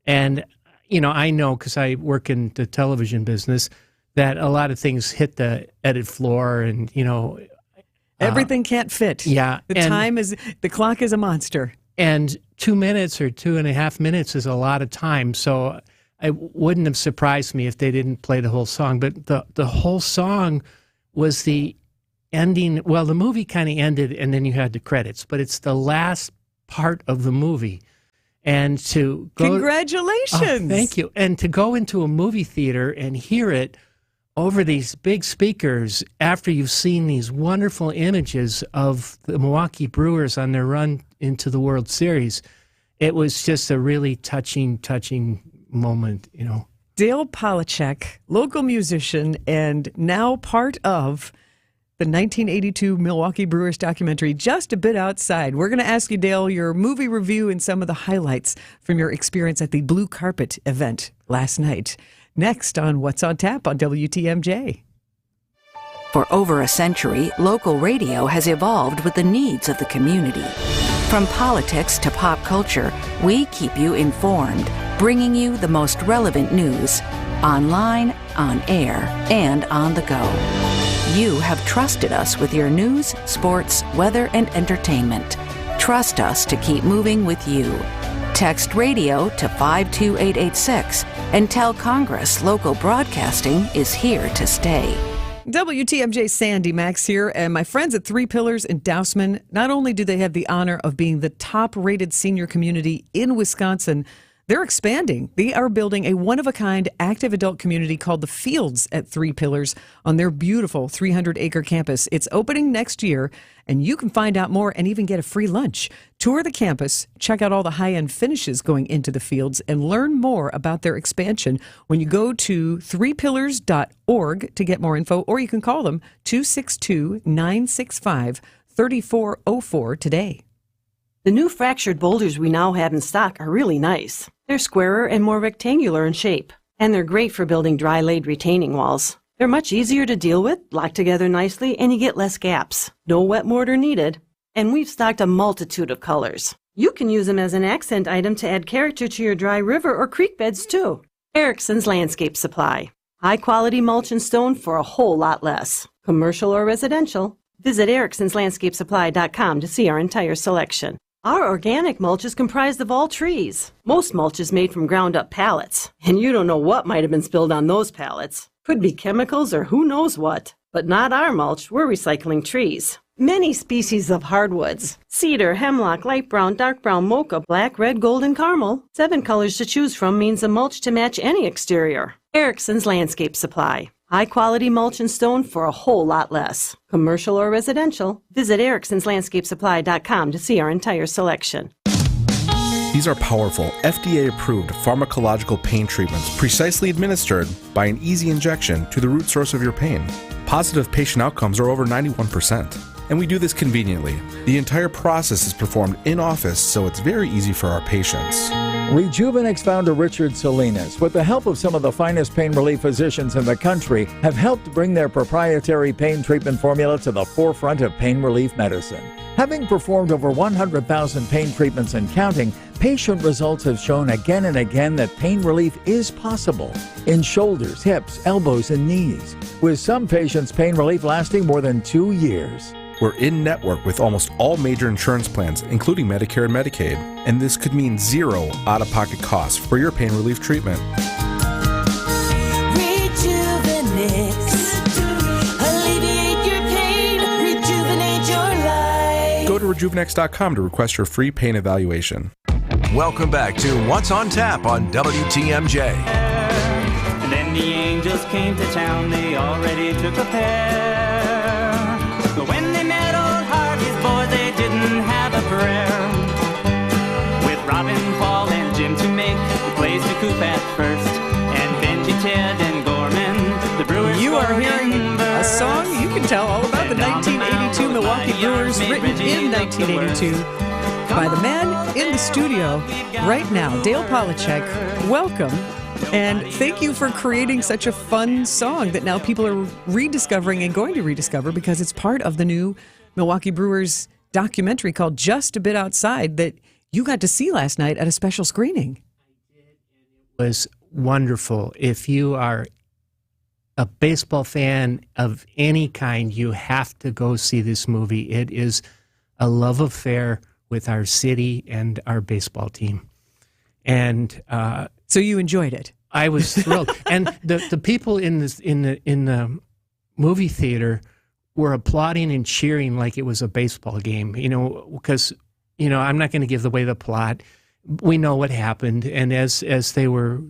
And, I know because I work in the television business that a lot of things hit the edit floor and, everything can't fit. Yeah. The clock is a monster. And 2 minutes or 2.5 minutes is a lot of time. So it wouldn't have surprised me if they didn't play the whole song. But the whole song was the ending. Well, the movie kind of ended and then you had the credits. But it's the last part of the movie. And to go, Congratulations! Oh, thank you. And to go into a movie theater and hear it over these big speakers after you've seen these wonderful images of the Milwaukee Brewers on their run into the World Series, it was just a really touching moment, you know. Dale Polachek, local musician and now part of the 1982 Milwaukee Brewers documentary, Just a Bit Outside. We're going to ask you, Dale, your movie review and some of the highlights from your experience at the Blue Carpet event last night. Next on What's on Tap on WTMJ. For over a century, local radio has evolved with the needs of the community. From politics to pop culture, we keep you informed, bringing you the most relevant news, online, on air, and on the go. You have trusted us with your news, sports, weather, and entertainment. Trust us to keep moving with you. Text radio to 52886 and tell Congress local broadcasting is here to stay. WTMJ Sandy Maxx here, and my friends at Three Pillars in Dousman, not only do they have the honor of being the top-rated senior community in Wisconsin, they're expanding. They are building a one-of-a-kind active adult community called The Fields at Three Pillars on their beautiful 300-acre campus. It's opening next year, and you can find out more and even get a free lunch. Tour the campus, check out all the high-end finishes going into the Fields, and learn more about their expansion when you go to threepillars.org to get more info, or you can call them 262-965-3404 today. The new fractured boulders we now have in stock are really nice. They're squarer and more rectangular in shape, and they're great for building dry-laid retaining walls. They're much easier to deal with, lock together nicely, and you get less gaps. No wet mortar needed. And we've stocked a multitude of colors. You can use them as an accent item to add character to your dry river or creek beds, too. Erickson's Landscape Supply. High-quality mulch and stone for a whole lot less. Commercial or residential. Visit ericksonslandscapesupply.com to see our entire selection. Our organic mulch is comprised of all trees. Most mulch is made from ground-up pallets, and you don't know what might have been spilled on those pallets. Could be chemicals or who knows what. But not our mulch, we're recycling trees. Many species of hardwoods. Cedar, hemlock, light brown, dark brown, mocha, black, red, gold, and caramel. 7 colors to choose from means a mulch to match any exterior. Erickson's Landscape Supply. High-quality mulch and stone for a whole lot less. Commercial or residential. Visit ericksonslandscapesupply.com to see our entire selection. These are powerful, FDA-approved pharmacological pain treatments precisely administered by an easy injection to the root source of your pain. Positive patient outcomes are over 91%. And we do this conveniently. The entire process is performed in office, so it's very easy for our patients. Rejuvenex founder Richard Salinas, with the help of some of the finest pain relief physicians in the country, have helped bring their proprietary pain treatment formula to the forefront of pain relief medicine. Having performed over 100,000 pain treatments and counting, patient results have shown again and again that pain relief is possible in shoulders, hips, elbows, and knees, with some patients' pain relief lasting more than 2 years. We're in network with almost all major insurance plans, including Medicare and Medicaid, and this could mean zero out-of-pocket costs for your pain relief treatment. Rejuvenex. Alleviate your pain. Rejuvenate your life. Go to rejuvenex.com to request your free pain evaluation. Welcome back to What's on Tap on WTMJ. And then the angels came to town, they already took a pair. But when they met old Harvey's boys, they didn't have a prayer. With Robin, Paul, and Jim to make the place to coop at first. And Benji, Ted, and Gorman, the Brewers. You are hearing a song you can tell all about the 1982 Milwaukee Brewers, written in 1982 by the man in the studio right now, Dale Polachek. Welcome. And thank you for creating such a fun song that now people are rediscovering and going to rediscover because it's part of the new Milwaukee Brewers documentary called Just a Bit Outside that you got to see last night at a special screening. It was wonderful. If you are a baseball fan of any kind, you have to go see this movie. It is a love affair with our city and our baseball team. And so you enjoyed it. I was thrilled, and the people in the movie theater were applauding and cheering like it was a baseball game. You know, because I'm not going to give away the plot. We know what happened, and as they were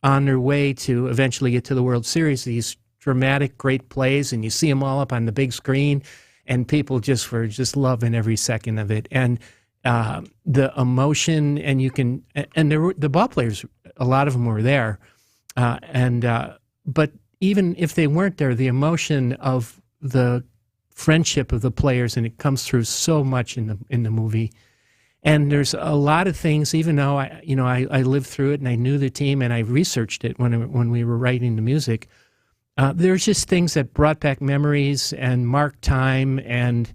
on their way to eventually get to the World Series, these dramatic, great plays, and you see them all up on the big screen, and people just were just loving every second of it. And the emotion, and the ball players, a lot of them were there, but even if they weren't there, the emotion of the friendship of the players, and it comes through so much in the movie. And there's a lot of things, even though I lived through it and I knew the team and I researched it when we were writing the music. There's just things that brought back memories and marked time, and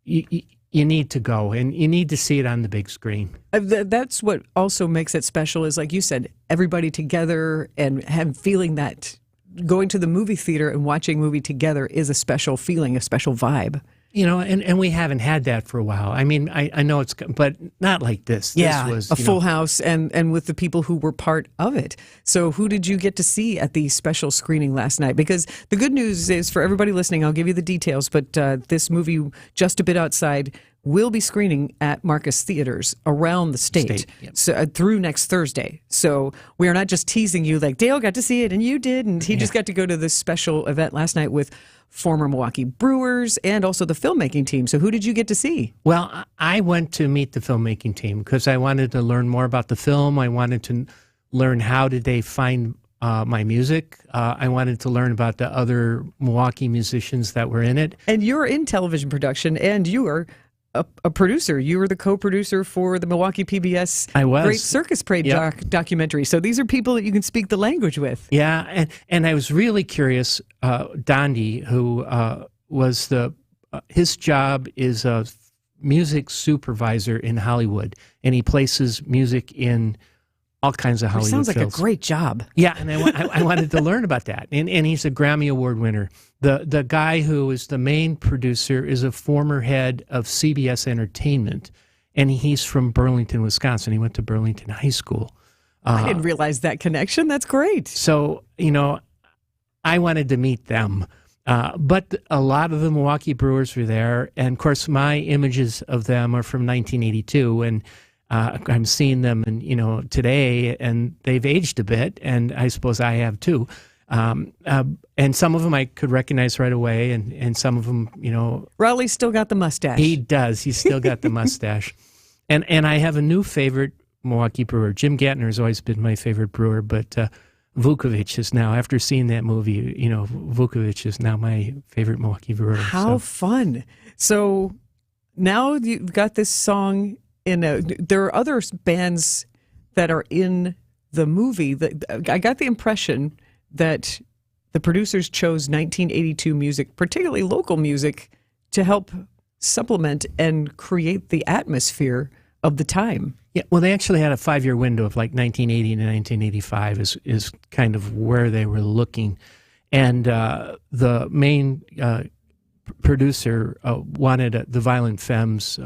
you need to go and you need to see it on the big screen. That's what also makes it special, is like you said, everybody together and feeling that going to the movie theater and watching a movie together is a special feeling, a special vibe. And we haven't had that for a while. I mean, I know but not like this. Yeah, this was, a full house and with the people who were part of it. So who did you get to see at the special screening last night? Because the good news is, for everybody listening, I'll give you the details, but this movie, Just a Bit Outside, will be screening at Marcus Theaters around the state, yep. So, through next Thursday. So we are not just teasing you like, Dale got to see it and you did, and he just got to go to this special event last night with former Milwaukee Brewers and also the filmmaking team. So who did you get to see? Well, I went to meet the filmmaking team because I wanted to learn more about the film. I wanted to learn how did they find my music. I wanted to learn about the other Milwaukee musicians that were in it. And you're in television production, and you are a producer. You were the co-producer for the Milwaukee PBS Great Circus Parade documentary. So these are people that you can speak the language with. Yeah, and I was really curious. Dondi, who was his job is a music supervisor in Hollywood, and he places music in all kinds of Hollywood films. Sounds like films. a great job. Yeah, and I wanted to learn about that. And he's a Grammy Award winner. The guy who is the main producer is a former head of CBS Entertainment, and he's from Burlington, Wisconsin. He went to Burlington High School. I didn't realize that connection. That's great. So, I wanted to meet them. But a lot of the Milwaukee Brewers were there. And, of course, my images of them are from 1982, and I'm seeing them, today, and they've aged a bit, and I suppose I have too. And some of them I could recognize right away, and some of them, Raleigh's still got the mustache. He does. He's still got the mustache. And I have a new favorite Milwaukee brewer. Jim Gantner has always been my favorite brewer, but Vukovic is now, after seeing that movie, Vukovic is now my favorite Milwaukee brewer. How fun. So now you've got this song there are other bands that are in the movie. I got the impression that the producers chose 1982 music, particularly local music, to help supplement and create the atmosphere of the time. Yeah, well, they actually had a 5-year window of like 1980 to 1985 is kind of where they were looking. And the main producer wanted the Violent Femmes,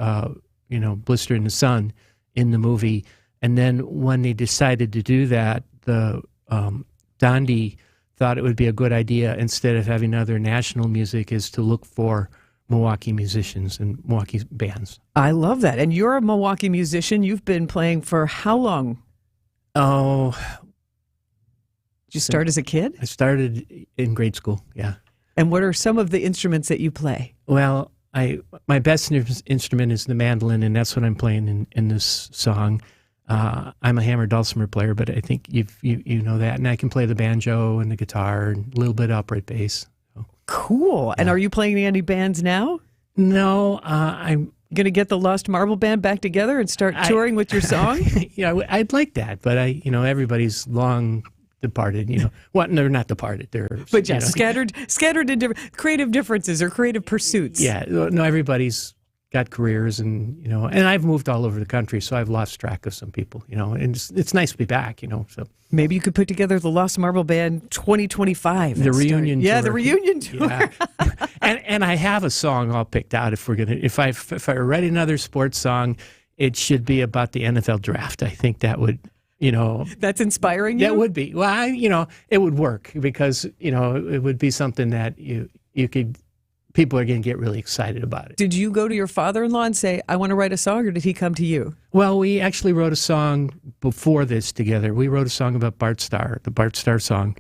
Blister in the Sun in the movie. And then when they decided to do that, Dondi thought it would be a good idea, instead of having other national music, is to look for Milwaukee musicians and Milwaukee bands. I love that. And you're a Milwaukee musician. You've been playing for how long? Oh. Did you start as a kid? I started in grade school, yeah. And what are some of the instruments that you play? Well, my best instrument is the mandolin, and that's what I'm playing in this song. I'm a hammer dulcimer player, but I think you know that. And I can play the banjo and the guitar and a little bit of upright bass. So. Cool. Yeah. And are you playing any bands now? No, I'm going to get the Lost Marble Band back together and start touring with your song? Yeah, I'd like that, but everybody's long departed, Well, they're not departed. They're scattered in different creative differences or creative pursuits. Yeah, no, everybody's got careers, and and I've moved all over the country, so I've lost track of some people, and it's nice to be back, So maybe you could put together the Lost Marble Band 2025. The reunion tour. Yeah, the reunion tour. Yeah. and I have a song all picked out. If I write another sports song, it should be about the NFL draft. I think that would. That's inspiring you? That would be. Well, it would work because, it would be something that you could people are going to get really excited about it. Did you go to your father-in-law and say, I want to write a song, or did he come to you? Well, we actually wrote a song before this together. We wrote a song about Bart Starr, the Bart Starr song.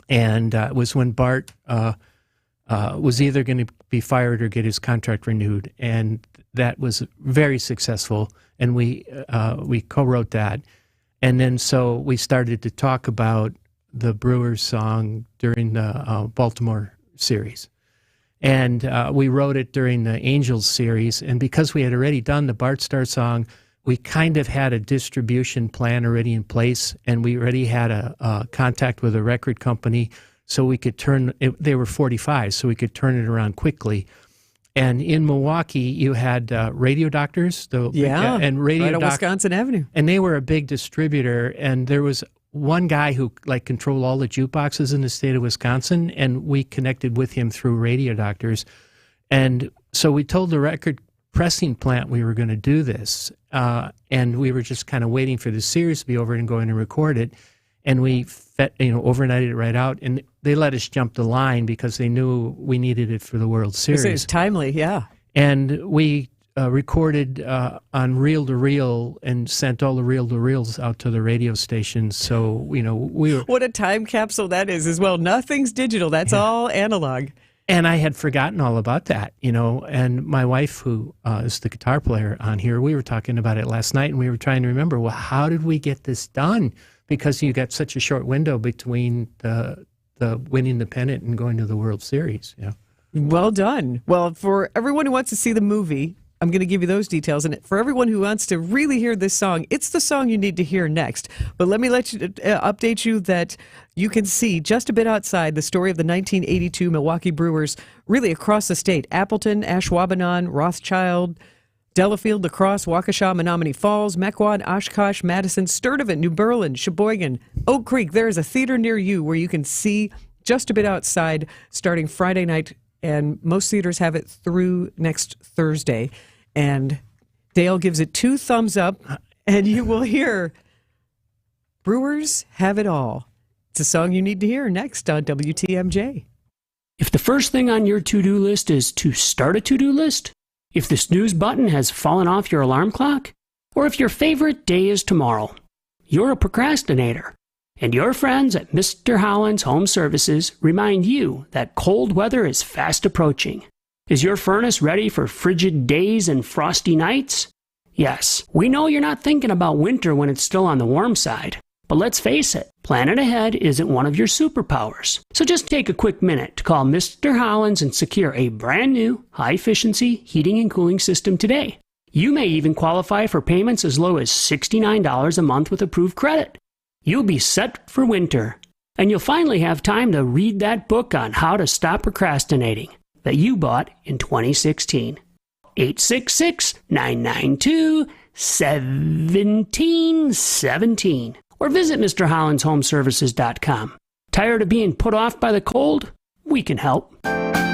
And it was when Bart was either going to be fired or get his contract renewed. And that was very successful. And we co-wrote that. And then so we started to talk about the Brewers song during the Baltimore series. And we wrote it during the Angels series. And because we had already done the Bart Starr song, we kind of had a distribution plan already in place. And we already had a contact with a record company. So we could they were 45, so we could turn it around quickly. And in Milwaukee, you had Radio Doctors. And Radio right on Wisconsin Avenue. And they were a big distributor. And there was one guy who controlled all the jukeboxes in the state of Wisconsin, and we connected with him through Radio Doctors. And so we told the record pressing plant we were going to do this, and we were just kind of waiting for the series to be over and going to record it. And we overnighted it right out, and they let us jump the line because they knew we needed it for the World Series. It was timely, yeah. And we recorded on reel-to-reel and sent all the reel-to-reels out to the radio stations. So, we were... What a time capsule that is as well. Nothing's digital. That's all analog. And I had forgotten all about that, and my wife, who is the guitar player on here, we were talking about it last night, and we were trying to remember, well, how did we get this done? Because you got such a short window between the winning the pennant and going to the World Series. Yeah. Well done. Well, for everyone who wants to see the movie, I'm going to give you those details. And for everyone who wants to really hear this song, it's the song you need to hear next. But let me update you that you can see just a bit outside the story of the 1982 Milwaukee Brewers, really across the state. Appleton, Ashwaubenon, Rothschild, Delafield, La Crosse, Waukesha, Menominee Falls, Mequon, Oshkosh, Madison, Sturtevant, New Berlin, Sheboygan, Oak Creek. There is a theater near you where you can see just a bit outside starting Friday night, and most theaters have it through next Thursday. And Dale gives it 2 thumbs up, and you will hear Brewers Have It All. It's a song you need to hear next on WTMJ. If the first thing on your to-do list is to start a to-do list, if the snooze button has fallen off your alarm clock, or if your favorite day is tomorrow, you're a procrastinator. And your friends at Mr. Holland's Home Services remind you that cold weather is fast approaching. Is your furnace ready for frigid days and frosty nights? Yes, we know you're not thinking about winter when it's still on the warm side. But let's face it, planning ahead isn't one of your superpowers. So just take a quick minute to call Mr. Holland's and secure a brand new, high-efficiency heating and cooling system today. You may even qualify for payments as low as $69 a month with approved credit. You'll be set for winter, and you'll finally have time to read that book on how to stop procrastinating that you bought in 2016. 866-992-1717. Or visit MrHollandsHomeservices.com. Tired of being put off by the cold? We can help.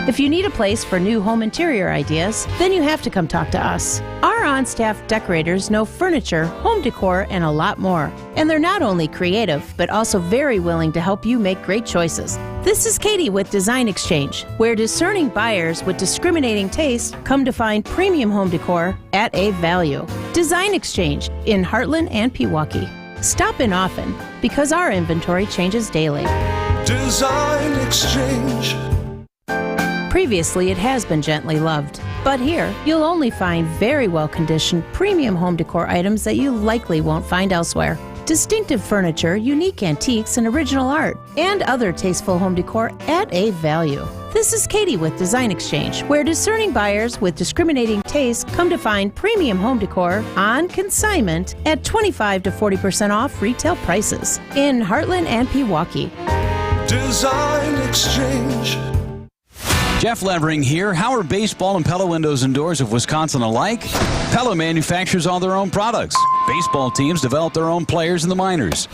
If you need a place for new home interior ideas, then you have to come talk to us. Our on-staff decorators know furniture, home decor, and a lot more. And they're not only creative, but also very willing to help you make great choices. This is Katie with Design Exchange, where discerning buyers with discriminating taste come to find premium home decor at a value. Design Exchange in Heartland and Pewaukee. Stop in often, because our inventory changes daily. Design Exchange. Previously, it has been gently loved, but here you'll only find very well-conditioned premium home decor items that you likely won't find elsewhere. Distinctive furniture, unique antiques, and original art, and other tasteful home decor at a value. This is Katie with Design Exchange, where discerning buyers with discriminating taste come to find premium home decor on consignment at 25 to 40% off retail prices in Heartland and Pewaukee. Design Exchange. Jeff Levering here. How are baseball and Pella windows and doors of Wisconsin alike? Pella manufactures all their own products. Baseball teams develop their own players in the minors.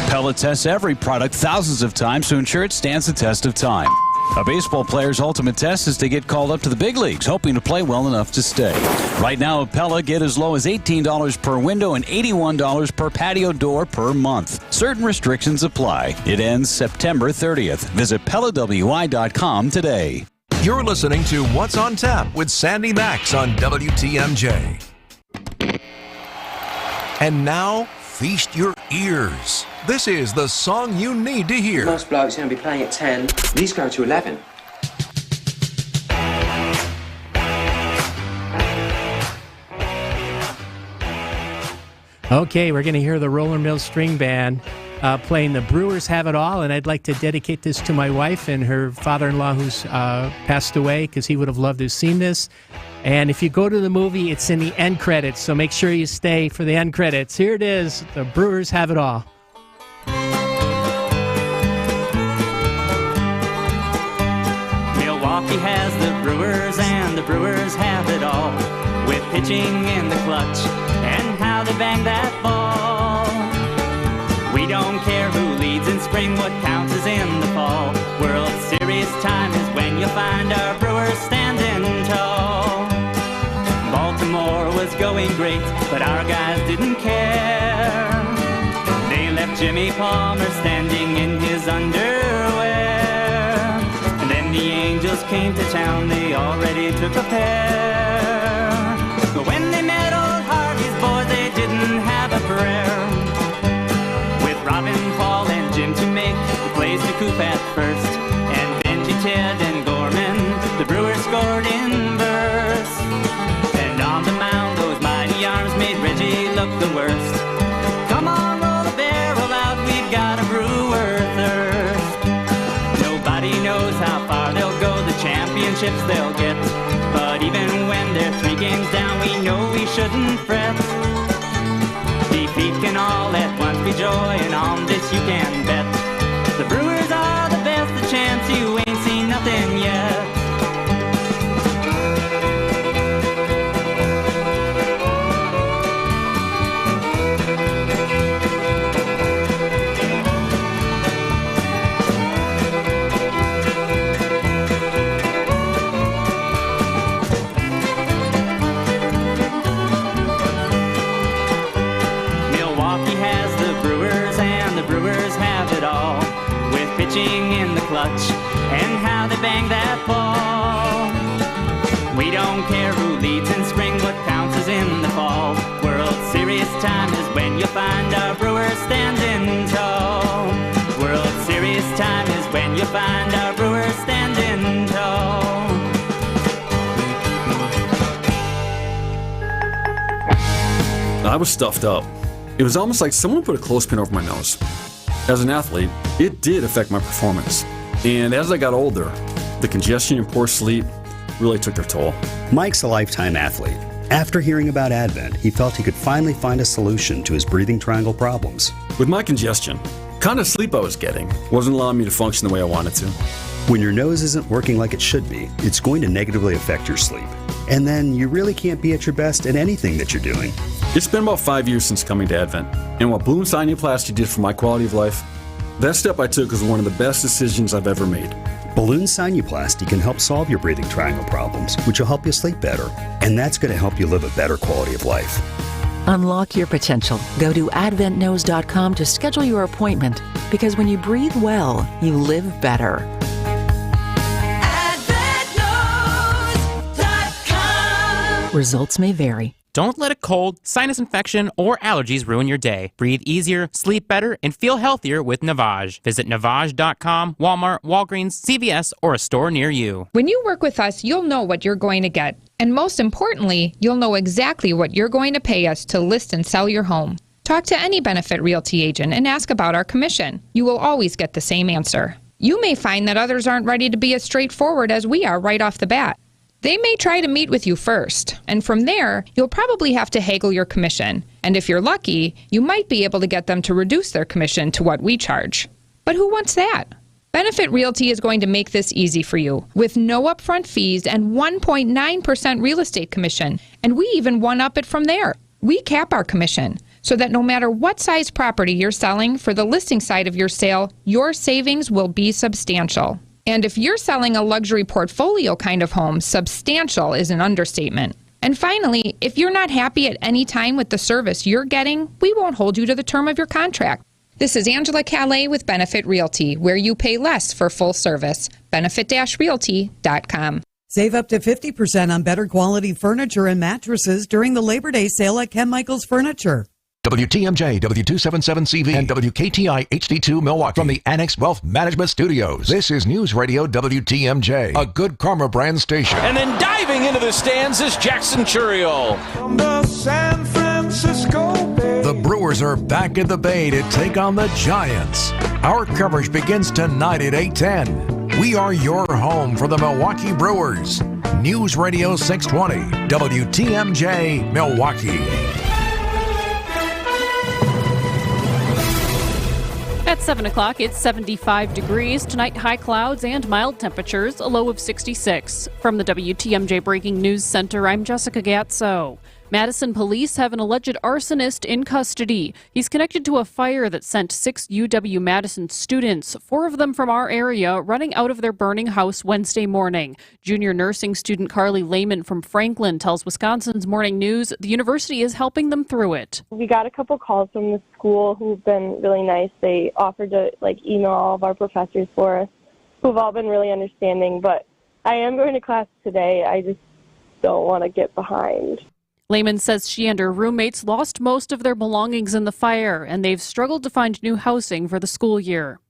Pella tests every product thousands of times to ensure it stands the test of time. A baseball player's ultimate test is to get called up to the big leagues, hoping to play well enough to stay. Right now at Pella, get as low as $18 per window and $81 per patio door per month. Certain restrictions apply. It ends September 30th. Visit PellaWI.com today. You're listening to What's on Tap with Sandy Maxx on WTMJ. And now, feast your ears. This is the song you need to hear. Most blokes are going to be playing at 10. These go to 11. Okay, we're going to hear the Roller Mill String Band playing The Brewers Have It All, and I'd like to dedicate this to my wife and her father-in-law who's passed away, because he would have loved to have seen this. And if you go to the movie, it's in the end credits, so make sure you stay for the end credits. Here it is, The Brewers Have It All. Milwaukee has the Brewers, and the Brewers have it all, with pitching in the clutch and how they bang that ball. We don't care who leads in spring, what counts is in the fall. World Series time is when you'll find our Brewers standing tall. Baltimore was going great, but our guys didn't care. They left Jimmy Palmer standing in his underwear. And then the Angels came to town, they already took a pair. But when they met old Harvey's boys, they didn't have a prayer. With Robin, Paul, and Jim to make the plays to Coop at first, and Benji, Ted, and Gorman, the Brewers scored in verse. And on the mound, those mighty arms made Reggie look the worst. Come on, roll the barrel out, we've got a Brewer thirst. Nobody knows how far they'll go, the championships they'll get. But even when they're 3 games down, we know we shouldn't fret. Defeat can all at once be joy, and on this you can bet. The Brewers are the best, the chance you ain't seen nothing yet. In the clutch and how they bang that ball. We don't care who leads in spring, what counts is in the fall. World Series time is when you'll find our Brewers standing tall. World Series time is when you'll find our Brewers standing tall. I was stuffed up. It was almost like someone put a clothespin over my nose. As an athlete, it did affect my performance. And as I got older, the congestion and poor sleep really took their toll. Mike's a lifetime athlete. After hearing about Advent, he felt he could finally find a solution to his breathing triangle problems. With my congestion, the kind of sleep I was getting wasn't allowing me to function the way I wanted to. When your nose isn't working like it should be, it's going to negatively affect your sleep. And then you really can't be at your best at anything that you're doing. It's been about 5 years since coming to Advent, and what balloon sinuplasty did for my quality of life, that step I took was one of the best decisions I've ever made. Balloon sinuplasty can help solve your breathing triangle problems, which will help you sleep better, and that's going to help you live a better quality of life. Unlock your potential. Go to adventnose.com to schedule your appointment, because when you breathe well, you live better. Results may vary. Don't let a cold, sinus infection, or allergies ruin your day. Breathe easier, sleep better, and feel healthier with Navage. Visit Navage.com, Walmart, Walgreens, CVS, or a store near you. When you work with us, you'll know what you're going to get. And most importantly, you'll know exactly what you're going to pay us to list and sell your home. Talk to any Benefit Realty agent and ask about our commission. You will always get the same answer. You may find that others aren't ready to be as straightforward as we are right off the bat. They may try to meet with you first, and from there, you'll probably have to haggle your commission. And if you're lucky, you might be able to get them to reduce their commission to what we charge. But who wants that? Benefit Realty is going to make this easy for you, with no upfront fees and 1.9% real estate commission, and we even one-up it from there. We cap our commission, so that no matter what size property you're selling for the listing side of your sale, your savings will be substantial. And if you're selling a luxury portfolio kind of home, substantial is an understatement. And finally, if you're not happy at any time with the service you're getting, we won't hold you to the term of your contract. This is Angela Calais with Benefit Realty, where you pay less for full service. Benefit-realty.com. Save up to 50% on better quality furniture and mattresses during the Labor Day sale at Ken Michaels Furniture. WTMJ, W277CV, and WKTI HD2 Milwaukee from the Annex Wealth Management Studios. This is News Radio WTMJ, a Good Karma brand station. And then diving into the stands is Jackson Churiel. From the San Francisco Bay. The Brewers are back at the Bay to take on the Giants. Our coverage begins tonight at 8:10. We are your home for the Milwaukee Brewers. News Radio 620, WTMJ, Milwaukee. At 7 o'clock, it's 75 degrees. Tonight, high clouds and mild temperatures, a low of 66. From the WTMJ Breaking News Center, I'm Jessica Gatso. Madison police have an alleged arsonist in custody. He's connected to a fire that sent 6 UW-Madison students, 4 of them from our area, running out of their burning house Wednesday morning. Junior nursing student Carly Lehman from Franklin tells Wisconsin's Morning News the university is helping them through it. We got a couple calls from the school who've been really nice. They offered to email all of our professors for us, who've all been really understanding. But I am going to class today. I just don't want to get behind. Lehman says she and her roommates lost most of their belongings in the fire, and they've struggled to find new housing for the school year.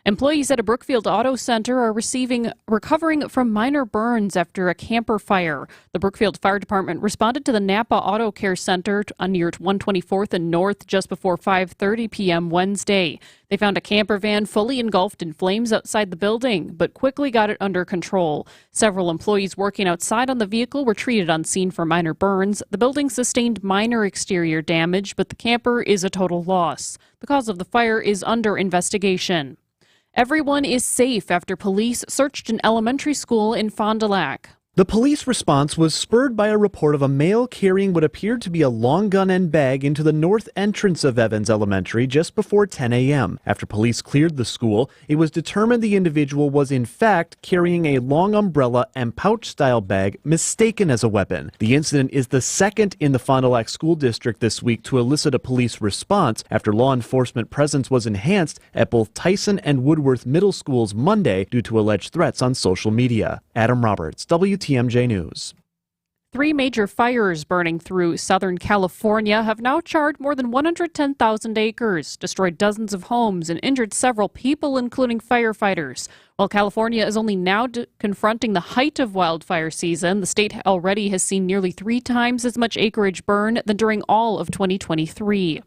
Employees at a Brookfield Auto Center are recovering from minor burns after a camper fire. The Brookfield Fire Department responded to the Napa Auto Care Center near 124th and North just before 5:30 p.m. Wednesday. They found a camper van fully engulfed in flames outside the building, but quickly got it under control. Several employees working outside on the vehicle were treated on scene for minor burns. The building sustained minor exterior damage, but the camper is a total loss. The cause of the fire is under investigation. Everyone is safe after police searched an elementary school in Fond du Lac. The police response was spurred by a report of a male carrying what appeared to be a long gun and bag into the north entrance of Evans Elementary just before 10 a.m. After police cleared the school, it was determined the individual was in fact carrying a long umbrella and pouch-style bag mistaken as a weapon. The incident is the second in the Fond du Lac School District this week to elicit a police response after law enforcement presence was enhanced at both Tyson and Woodworth Middle Schools Monday due to alleged threats on social media. Adam Roberts, WTMJ News. 3 major fires burning through Southern California have now charred more than 110,000 acres, destroyed dozens of homes, and injured several people, including firefighters. While California is only now confronting the height of wildfire season, the state already has seen nearly 3 times as much acreage burn than during all of 2023.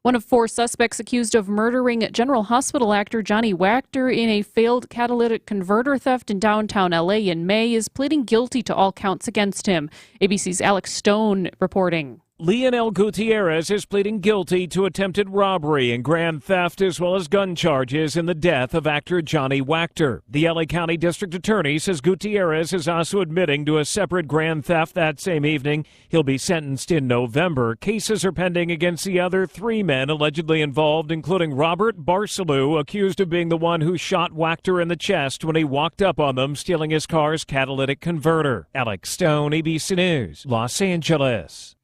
One of 4 suspects accused of murdering General Hospital actor Johnny Wachter in a failed catalytic converter theft in downtown L.A. in May is pleading guilty to all counts against him. ABC's Alex Stone reporting. Leonel Gutierrez is pleading guilty to attempted robbery and grand theft as well as gun charges in the death of actor Johnny Wachter. The LA County District Attorney says Gutierrez is also admitting to a separate grand theft that same evening. He'll be sentenced in November. Cases are pending against the other 3 men allegedly involved, including Robert Barcelou, accused of being the one who shot Wachter in the chest when he walked up on them, stealing his car's catalytic converter. Alex Stone, ABC News, Los Angeles.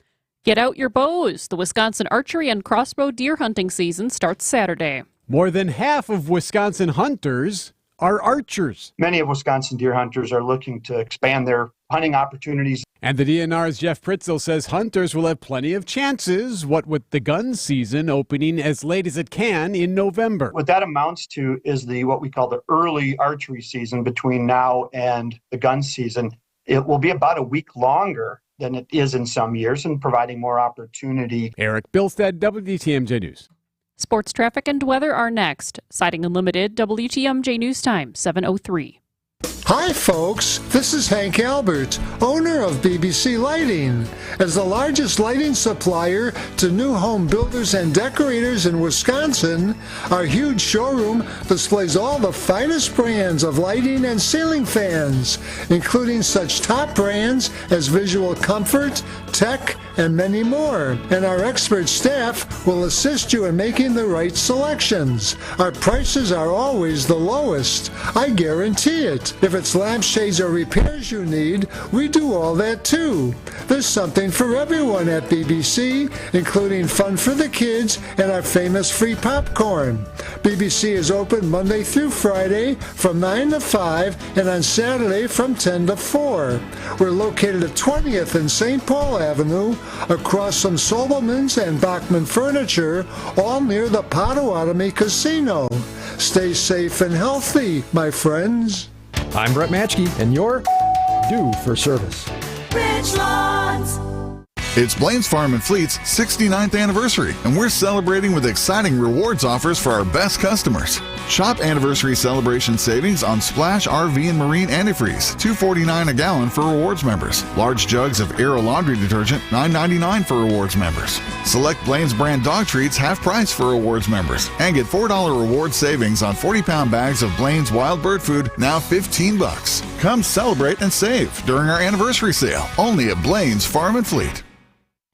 Get out your bows. The Wisconsin archery and crossbow deer hunting season starts Saturday. More than half of Wisconsin hunters are archers. Many of Wisconsin deer hunters are looking to expand their hunting opportunities. And the DNR's Jeff Pritzel says hunters will have plenty of chances, what with the gun season opening as late as it can in November. What that amounts to is what we call the early archery season between now and the gun season. It will be about a week longer than it is in some years and providing more opportunity. Eric Bilstead, WTMJ News. Sports traffic and weather are next. Sighting Unlimited, WTMJ News Time, 7:03. Hi folks, this is Hank Albert, owner of BBC Lighting. As the largest lighting supplier to new home builders and decorators in Wisconsin, our huge showroom displays all the finest brands of lighting and ceiling fans, including such top brands as Visual Comfort, Tech, and many more. And our expert staff will assist you in making the right selections. Our prices are always the lowest. I guarantee it. If it's lampshades or repairs you need, we do all that too. There's something for everyone at BBC, including fun for the kids and our famous free popcorn. BBC is open Monday through Friday from 9 to 5 and on Saturday from 10 to 4. We're located at 20th and St. Paul Avenue, across from Sobelman's and Bachman Furniture, all near the Potawatomi Casino. Stay safe and healthy, my friends. I'm Brett Matschke, and you're due for service. Richlands. It's Blaine's Farm and Fleet's 69th anniversary, and we're celebrating with exciting rewards offers for our best customers. Shop anniversary celebration savings on Splash RV and Marine antifreeze, $2.49 a gallon for rewards members. Large jugs of Aero laundry detergent, $9.99 for rewards members. Select Blaine's brand dog treats, half price for rewards members. And get $4 reward savings on 40-pound bags of Blaine's wild bird food, now $15. Come celebrate and save during our anniversary sale, only at Blaine's Farm and Fleet.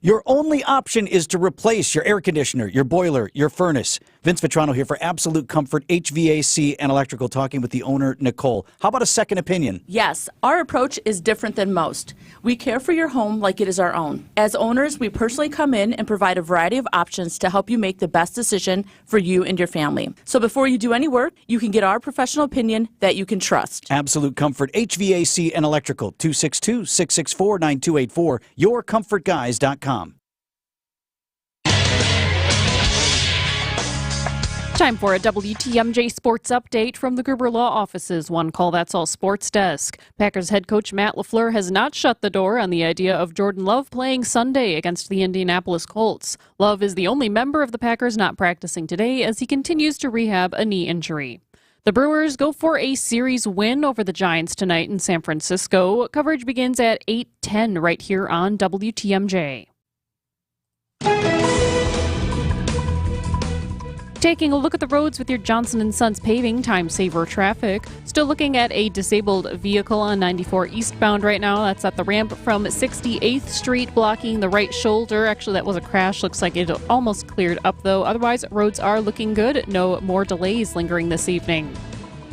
Your only option is to replace your air conditioner, your boiler, your furnace. Vince Vitrano here for Absolute Comfort HVAC and Electrical, talking with the owner, Nicole. How about a second opinion? Yes, our approach is different than most. We care for your home like it is our own. As owners, we personally come in and provide a variety of options to help you make the best decision for you and your family. So before you do any work, you can get our professional opinion that you can trust. Absolute Comfort HVAC and Electrical, 262-664-9284, yourcomfortguys.com. Time for a WTMJ sports update from the Gruber Law Office's One Call That's All Sports Desk. Packers head coach Matt LaFleur has not shut the door on the idea of Jordan Love playing Sunday against the Indianapolis Colts. Love is the only member of the Packers not practicing today as he continues to rehab a knee injury. The Brewers go for a series win over the Giants tonight in San Francisco. Coverage begins at 8:10 right here on WTMJ. Taking a look at the roads with your Johnson & Sons Paving Time Saver traffic. Still looking at a disabled vehicle on 94 eastbound right now. That's at the ramp from 68th Street, blocking the right shoulder. Actually, that was a crash. Looks like it almost cleared up, though. Otherwise, roads are looking good. No more delays lingering this evening.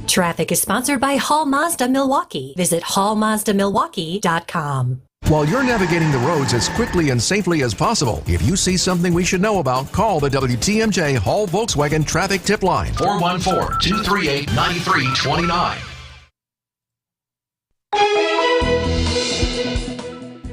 Traffic is sponsored by Hall Mazda Milwaukee. Visit hallmazdamilwaukee.com. While you're navigating the roads as quickly and safely as possible, if you see something we should know about, call the WTMJ Hall Volkswagen Traffic Tip Line, 414-238-9329.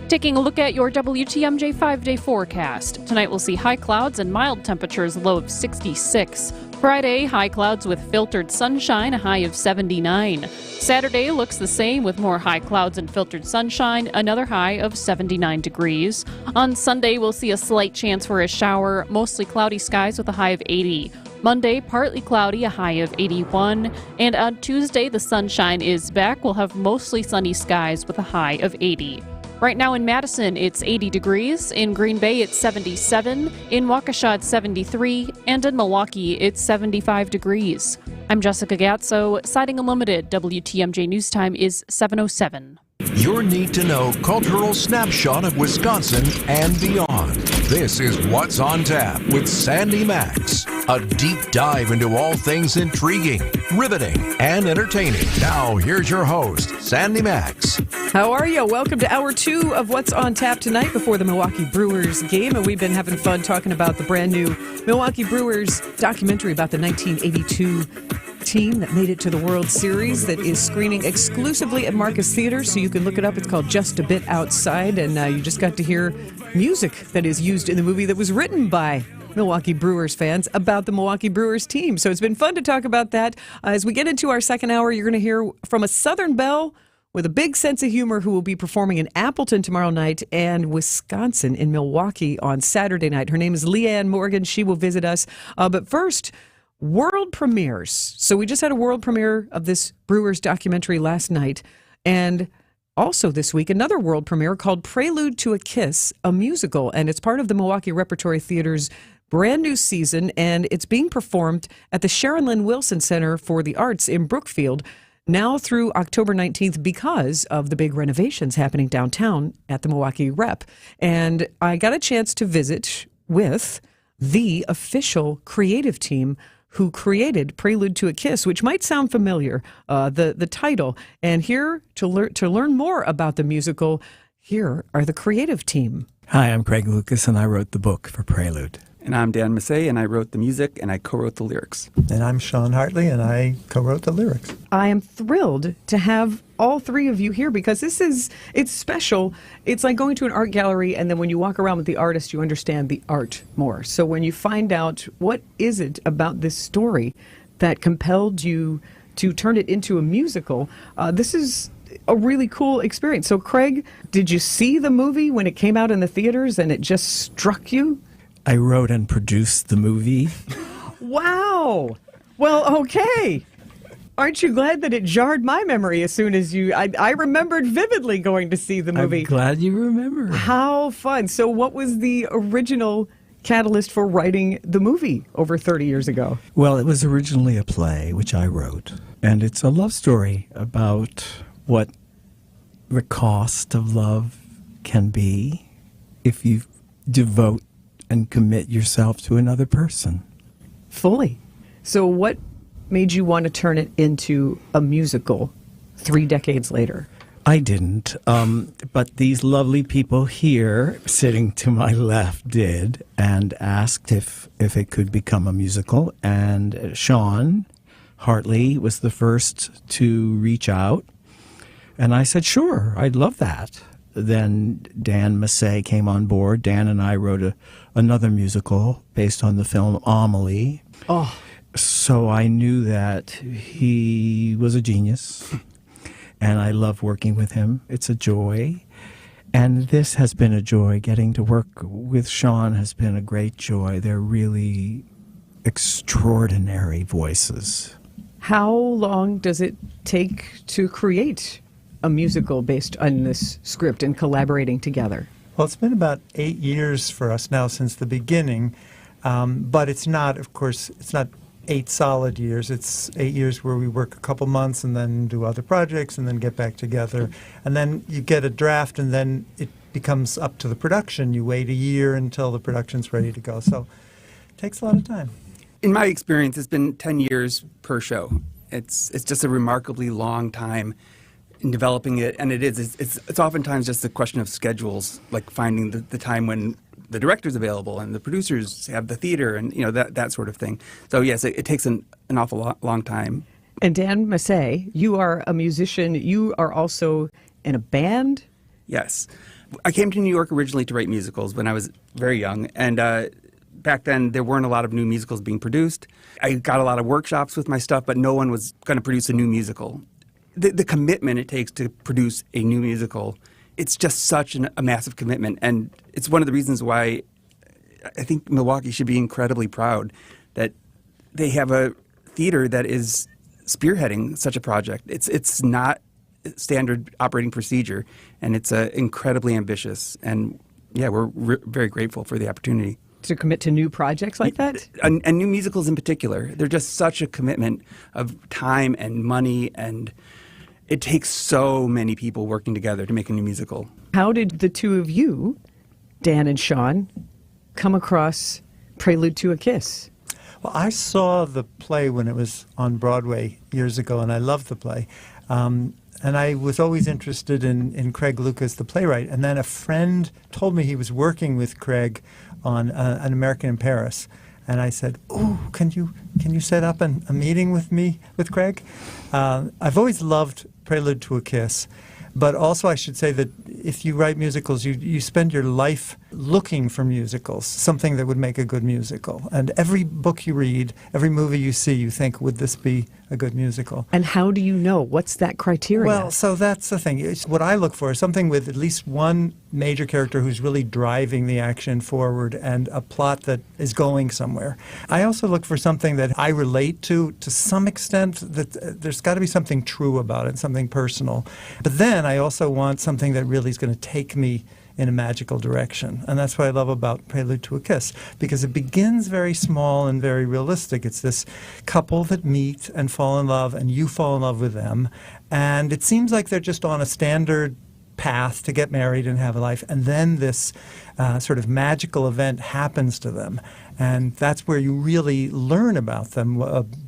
Taking a look at your WTMJ 5-day forecast. Tonight we'll see high clouds and mild temperatures, low of 66. Friday, high clouds with filtered sunshine, a high of 79. Saturday looks the same with more high clouds and filtered sunshine, another high of 79 degrees. On Sunday, we'll see a slight chance for a shower, mostly cloudy skies with a high of 80. Monday, partly cloudy, a high of 81. And on Tuesday, the sunshine is back. We'll have mostly sunny skies with a high of 80. Right now in Madison, it's 80 degrees. In Green Bay, it's 77. In Waukesha, it's 73. And in Milwaukee, it's 75 degrees. I'm Jessica Gatso, Siding Unlimited. WTMJ News Time is 7:07. Your need-to-know cultural snapshot of Wisconsin and beyond. This is What's on Tap with Sandy Maxx. A deep dive into all things intriguing, riveting, and entertaining. Now, here's your host, Sandy Maxx. How are you? Welcome to Hour 2 of What's on Tap tonight before the Milwaukee Brewers game. And we've been having fun talking about the brand new Milwaukee Brewers documentary about the 1982 team that made it to the World Series that is screening exclusively at Marcus Theater, so you can look it up. It's called Just a Bit Outside, and you just got to hear music that is used in the movie that was written by Milwaukee Brewers fans about the Milwaukee Brewers team. So it's been fun to talk about that. As we get into our second hour, you're going to hear from a Southern belle with a big sense of humor who will be performing in Appleton tomorrow night and Wisconsin in Milwaukee on Saturday night. Her name is Leanne Morgan. She will visit us. But first, world premieres. So we just had a world premiere of this Brewers documentary last night. And also this week, another world premiere called Prelude to a Kiss, a musical. And it's part of the Milwaukee Repertory Theater's brand new season. And it's being performed at the Sharon Lynn Wilson Center for the Arts in Brookfield now through October 19th because of the big renovations happening downtown at the Milwaukee Rep. And I got a chance to visit with the official creative team who created Prelude to a Kiss, which might sound familiar, the title. And here to learn more about the musical, here are the creative team. Hi, I'm Craig Lucas, and I wrote the book for Prelude. And I'm Dan Massey, and I wrote the music, and I co-wrote the lyrics. And I'm Sean Hartley, and I co-wrote the lyrics. I am thrilled to have all three of you here because it's special. It's like going to an art gallery, and then when you walk around with the artist, you understand the art more. So when you find out what is it about this story that compelled you to turn it into a musical, this is a really cool experience. So Craig, did you see the movie when it came out in the theaters and it just struck you? I wrote and produced the movie. Wow. Well, okay. Aren't you glad that it jarred my memory as soon as I remembered vividly going to see the movie. I'm glad you remember. How fun. So what was the original catalyst for writing the movie over 30 years ago? Well, it was originally a play, which I wrote. And it's a love story about what the cost of love can be if you devote and commit yourself to another person. Fully. So what made you want to turn it into a musical 3 decades later? I didn't, but these lovely people here sitting to my left did and asked if it could become a musical. And Sean Hartley was the first to reach out. And I said, sure, I'd love that. Then Dan Massey came on board. Dan and I wrote another musical based on the film Amelie. Oh. So I knew that he was a genius, and I love working with him. It's a joy. And this has been a joy. Getting to work with Sean has been a great joy. They're really extraordinary voices. How long does it take to create a musical based on this script and collaborating together? Well, it's been about 8 years for us now since the beginning, but it's not, of course, it's not 8 solid years. It's 8 years where we work a couple months and then do other projects and then get back together. And then you get a draft and then it becomes up to the production. You wait a year until the production's ready to go. So it takes a lot of time. In my experience, it's been 10 years per show. It's just a remarkably long time in developing it, and it's oftentimes just a question of schedules, like finding the time when the director's available and the producers have the theater and that sort of thing. So yes, it takes an awful long time. And Dan Massey, you are a musician. You are also in a band? Yes. I came to New York originally to write musicals when I was very young, and back then there weren't a lot of new musicals being produced. I got a lot of workshops with my stuff, but no one was going to produce a new musical. The commitment it takes to produce a new musical, it's just such a massive commitment. And it's one of the reasons why I think Milwaukee should be incredibly proud that they have a theater that is spearheading such a project. It's not standard operating procedure, and it's incredibly ambitious. And yeah, we're very grateful for the opportunity. To commit to new projects like that? And new musicals in particular. They're just such a commitment of time and money, and it takes so many people working together to make a new musical. How did the two of you, Dan and Sean, come across Prelude to a Kiss? Well, I saw the play when it was on Broadway years ago, and I loved the play. And I was always interested in Craig Lucas, the playwright. And then a friend told me he was working with Craig on An American in Paris. And I said, "Oh, can you set up a meeting with me, with Craig?" I've always loved Prelude to a Kiss, but also I should say that if you write musicals, you spend your life looking for musicals, something that would make a good musical. And every book you read, every movie you see, you think, would this be a good musical? And how do you know? What's that criteria? Well, so that's the thing. What I look for is something with at least one major character who's really driving the action forward and a plot that is going somewhere. I also look for something that I relate to some extent, that there's got to be something true about it, something personal. But then I also want something that really is going to take me in a magical direction. And that's what I love about Prelude to a Kiss, because it begins very small and very realistic. It's this couple that meet and fall in love, and you fall in love with them. And it seems like they're just on a standard path to get married and have a life, and then this sort of magical event happens to them. And that's where you really learn about them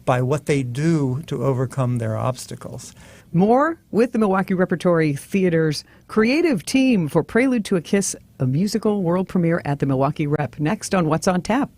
by what they do to overcome their obstacles. More with the Milwaukee Repertory Theater's creative team for Prelude to a Kiss, a musical world premiere at the Milwaukee Rep. Next on What's on Tap.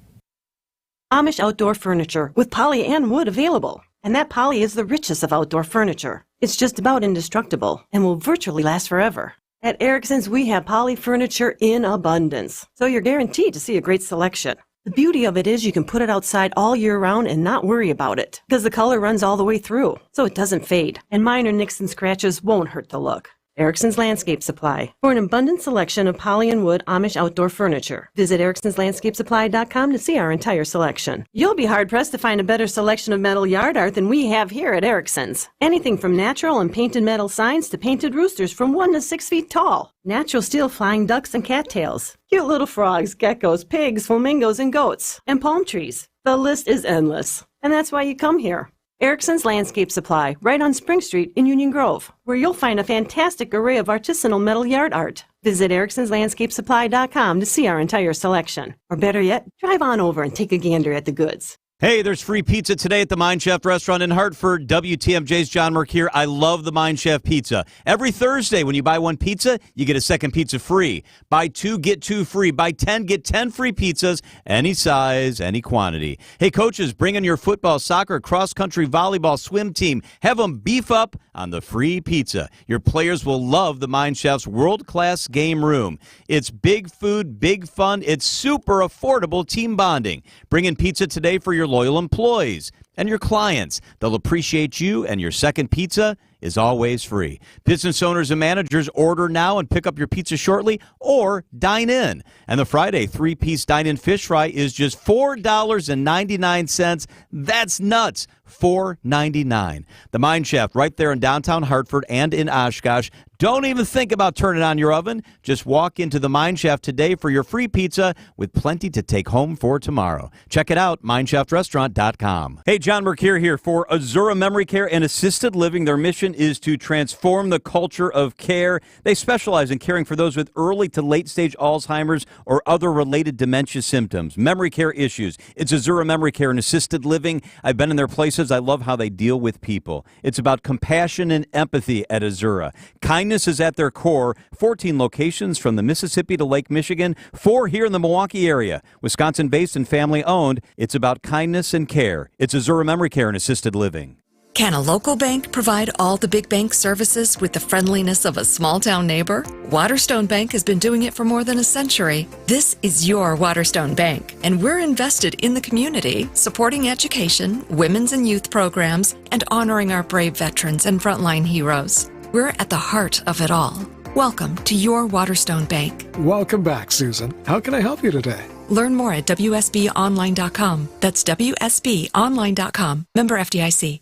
Amish outdoor furniture with poly and wood available. And that poly is the richest of outdoor furniture. It's just about indestructible and will virtually last forever. At Erickson's, we have poly furniture in abundance, so you're guaranteed to see a great selection. The beauty of it is you can put it outside all year round and not worry about it, because the color runs all the way through, so it doesn't fade, and minor nicks and scratches won't hurt the look. Erickson's Landscape Supply. For an abundant selection of poly and wood Amish outdoor furniture, visit ericksonslandscapesupply.com to see our entire selection. You'll be hard-pressed to find a better selection of metal yard art than we have here at Erickson's. Anything from natural and painted metal signs to painted roosters from 1 to 6 feet tall. Natural steel flying ducks and cattails. Cute little frogs, geckos, pigs, flamingos, and goats. And palm trees. The list is endless. And that's why you come here. Erickson's Landscape Supply, right on Spring Street in Union Grove, where you'll find a fantastic array of artisanal metal yard art. Visit ericksonslandscapesupply.com to see our entire selection. Or better yet, drive on over and take a gander at the goods. Hey, there's free pizza today at the Mine Chef restaurant in Hartford. WTMJ's John Merck here. I love the Mine Chef pizza. Every Thursday, when you buy one pizza, you get a second pizza free. Buy 2, get 2 free. Buy 10, get 10 free pizzas, any size, any quantity. Hey, coaches, bring in your football, soccer, cross-country, volleyball, swim team. Have them beef up on the free pizza. Your players will love the Mine Chef's world-class game room. It's big food, big fun. It's super affordable team bonding. Bring in pizza today for your loyal employees and your clients. They'll appreciate you, and your second pizza is always free. Business owners and managers, order now and pick up your pizza shortly, or dine in. And the Friday 3-piece dine-in fish fry is just $4.99. That's nuts. $4.99. The Mine Chef, right there in downtown Hartford and in Oshkosh. Don't even think about turning on your oven. Just walk into the Mine Chef today for your free pizza with plenty to take home for tomorrow. Check it out, minechefrestaurant.com. Hey, John Mercure here for Azura Memory Care and Assisted Living. Their mission is to transform the culture of care. They specialize in caring for those with early to late stage Alzheimer's or other related dementia symptoms, memory care issues. It's Azura Memory Care and Assisted Living. I've been in their places. I love how they deal with people. It's about compassion and empathy at Azura. Kindness is at their core. 14 locations from the Mississippi to Lake Michigan, 4 here in the Milwaukee area. Wisconsin-based and family-owned. It's about kindness and care. It's Azura Memory Care and Assisted Living. Can a local bank provide all the big bank services with the friendliness of a small-town neighbor? Waterstone Bank has been doing it for more than a century. This is your Waterstone Bank, and we're invested in the community, supporting education, women's and youth programs, and honoring our brave veterans and frontline heroes. We're at the heart of it all. Welcome to your Waterstone Bank. Welcome back, Susan. How can I help you today? Learn more at WSBOnline.com. That's WSBOnline.com. Member FDIC.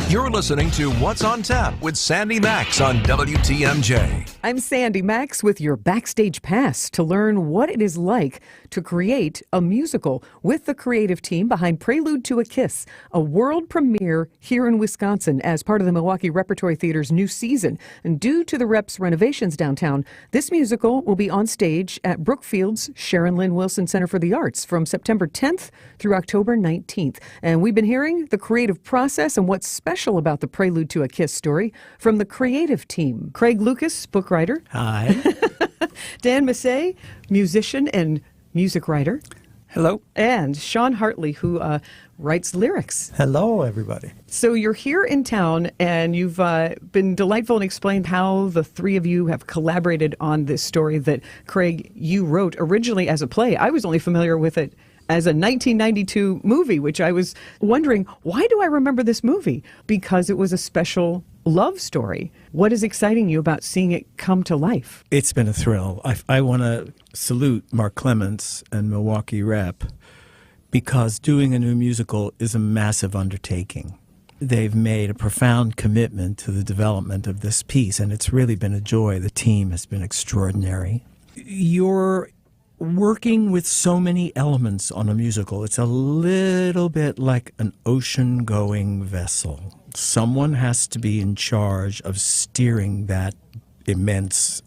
You're listening to What's on Tap with Sandy Maxx on WTMJ. I'm Sandy Maxx with your Backstage Pass to learn what it is like to create a musical with the creative team behind Prelude to a Kiss, a world premiere here in Wisconsin as part of the Milwaukee Repertory Theater's new season. And due to the Rep's renovations downtown, this musical will be on stage at Brookfield's Sharon Lynn Wilson Center for the Arts from September 10th through October 19th. And we've been hearing the creative process and what's special about the Prelude to a Kiss story from the creative team. Craig Lucas, book writer. Hi. Dan Massey, musician and music writer. Hello. And Sean Hartley, who writes lyrics. Hello, everybody. So you're here in town, and you've been delightful and explained how the three of you have collaborated on this story that, Craig, you wrote originally as a play. I was only familiar with it as a 1992 movie, which I was wondering, why do I remember this movie? Because it was a special love story. What is exciting you about seeing it come to life? It's been a thrill. I want to salute Mark Clements and Milwaukee Rep, because doing a new musical is a massive undertaking. They've made a profound commitment to the development of this piece, and it's really been a joy. The team has been extraordinary. You're working with so many elements on a musical. It's a little bit like an ocean-going vessel. Someone has to be in charge of steering that immense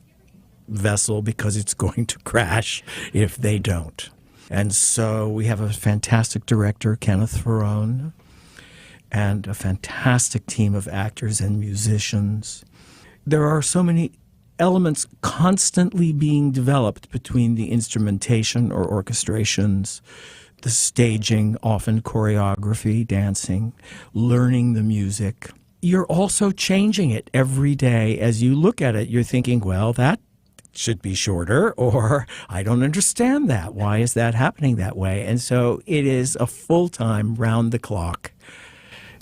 vessel because it's going to crash if they don't. And so we have a fantastic director, Kenneth Ferrone, and a fantastic team of actors and musicians. There are so many elements constantly being developed between the instrumentation or orchestrations, the staging, often choreography, dancing, learning the music. You're also changing it every day. As you look at it, you're thinking, well, that should be shorter, or I don't understand that. Why is that happening that way? And so it is a full-time, round-the-clock,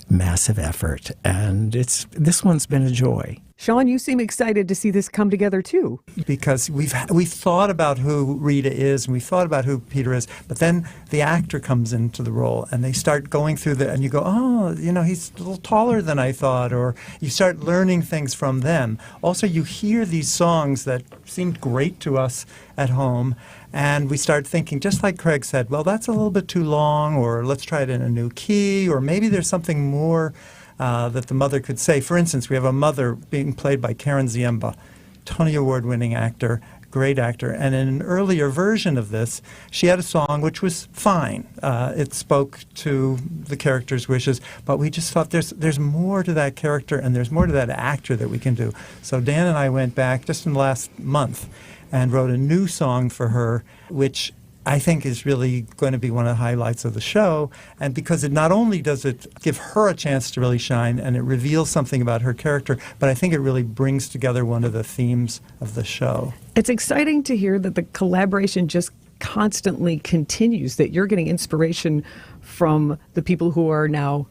massive effort. And this one's been a joy. Sean, you seem excited to see this come together too. Because we've thought about who Rita is and we've thought about who Peter is, but then the actor comes into the role and they start going through and you go, oh, he's a little taller than I thought, or you start learning things from them. Also, you hear these songs that seemed great to us at home, and we start thinking, just like Craig said, well, that's a little bit too long, or let's try it in a new key, or maybe there's something more that the mother could say. For instance, we have a mother being played by Karen Ziemba, Tony Award-winning actor, great actor. And in an earlier version of this, she had a song which was fine. It spoke to the character's wishes, but we just thought there's more to that character and there's more to that actor that we can do. So Dan and I went back just in the last month and wrote a new song for her, which I think is really going to be one of the highlights of the show. And because it not only does it give her a chance to really shine and it reveals something about her character, but I think it really brings together one of the themes of the show. It's exciting to hear that the collaboration just constantly continues, that you're getting inspiration from the people who are now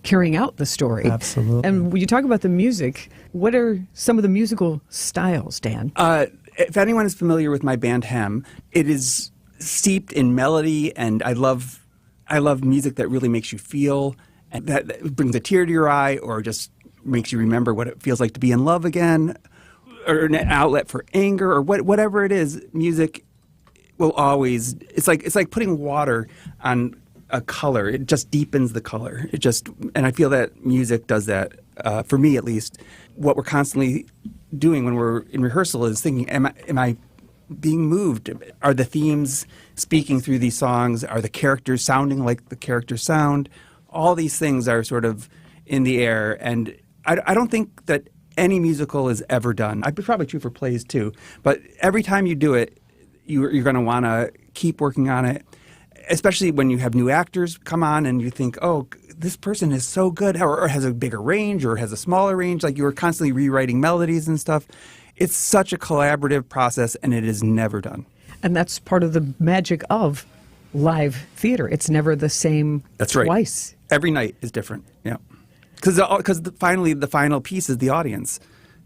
carrying out the story. Absolutely. And when you talk about the music, what are some of the musical styles, Dan? If anyone is familiar with my band Hem, it is steeped in melody, and I love music that really makes you feel, and that brings a tear to your eye, or just makes you remember what it feels like to be in love again, or an outlet for anger, or whatever it is. Music will always, it's like putting water on a color. It just deepens the color. And I feel that music does that, for me at least. What we're constantly doing when we're in rehearsal is thinking, am I being moved? Are the themes speaking through these songs? Are the characters sounding like the characters sound? All these things are sort of in the air, and I don't think that any musical is ever done. It's probably true for plays too, but every time you do it, you're going to want to keep working on it, especially when you have new actors come on and you think, oh, this person is so good, or has a bigger range, or has a smaller range. Like, you are constantly rewriting melodies and stuff. It's such a collaborative process, and it is never done. And that's part of the magic of live theater. It's never the same. That's twice. Right. Every night is different. Yeah, because finally the final piece is the audience,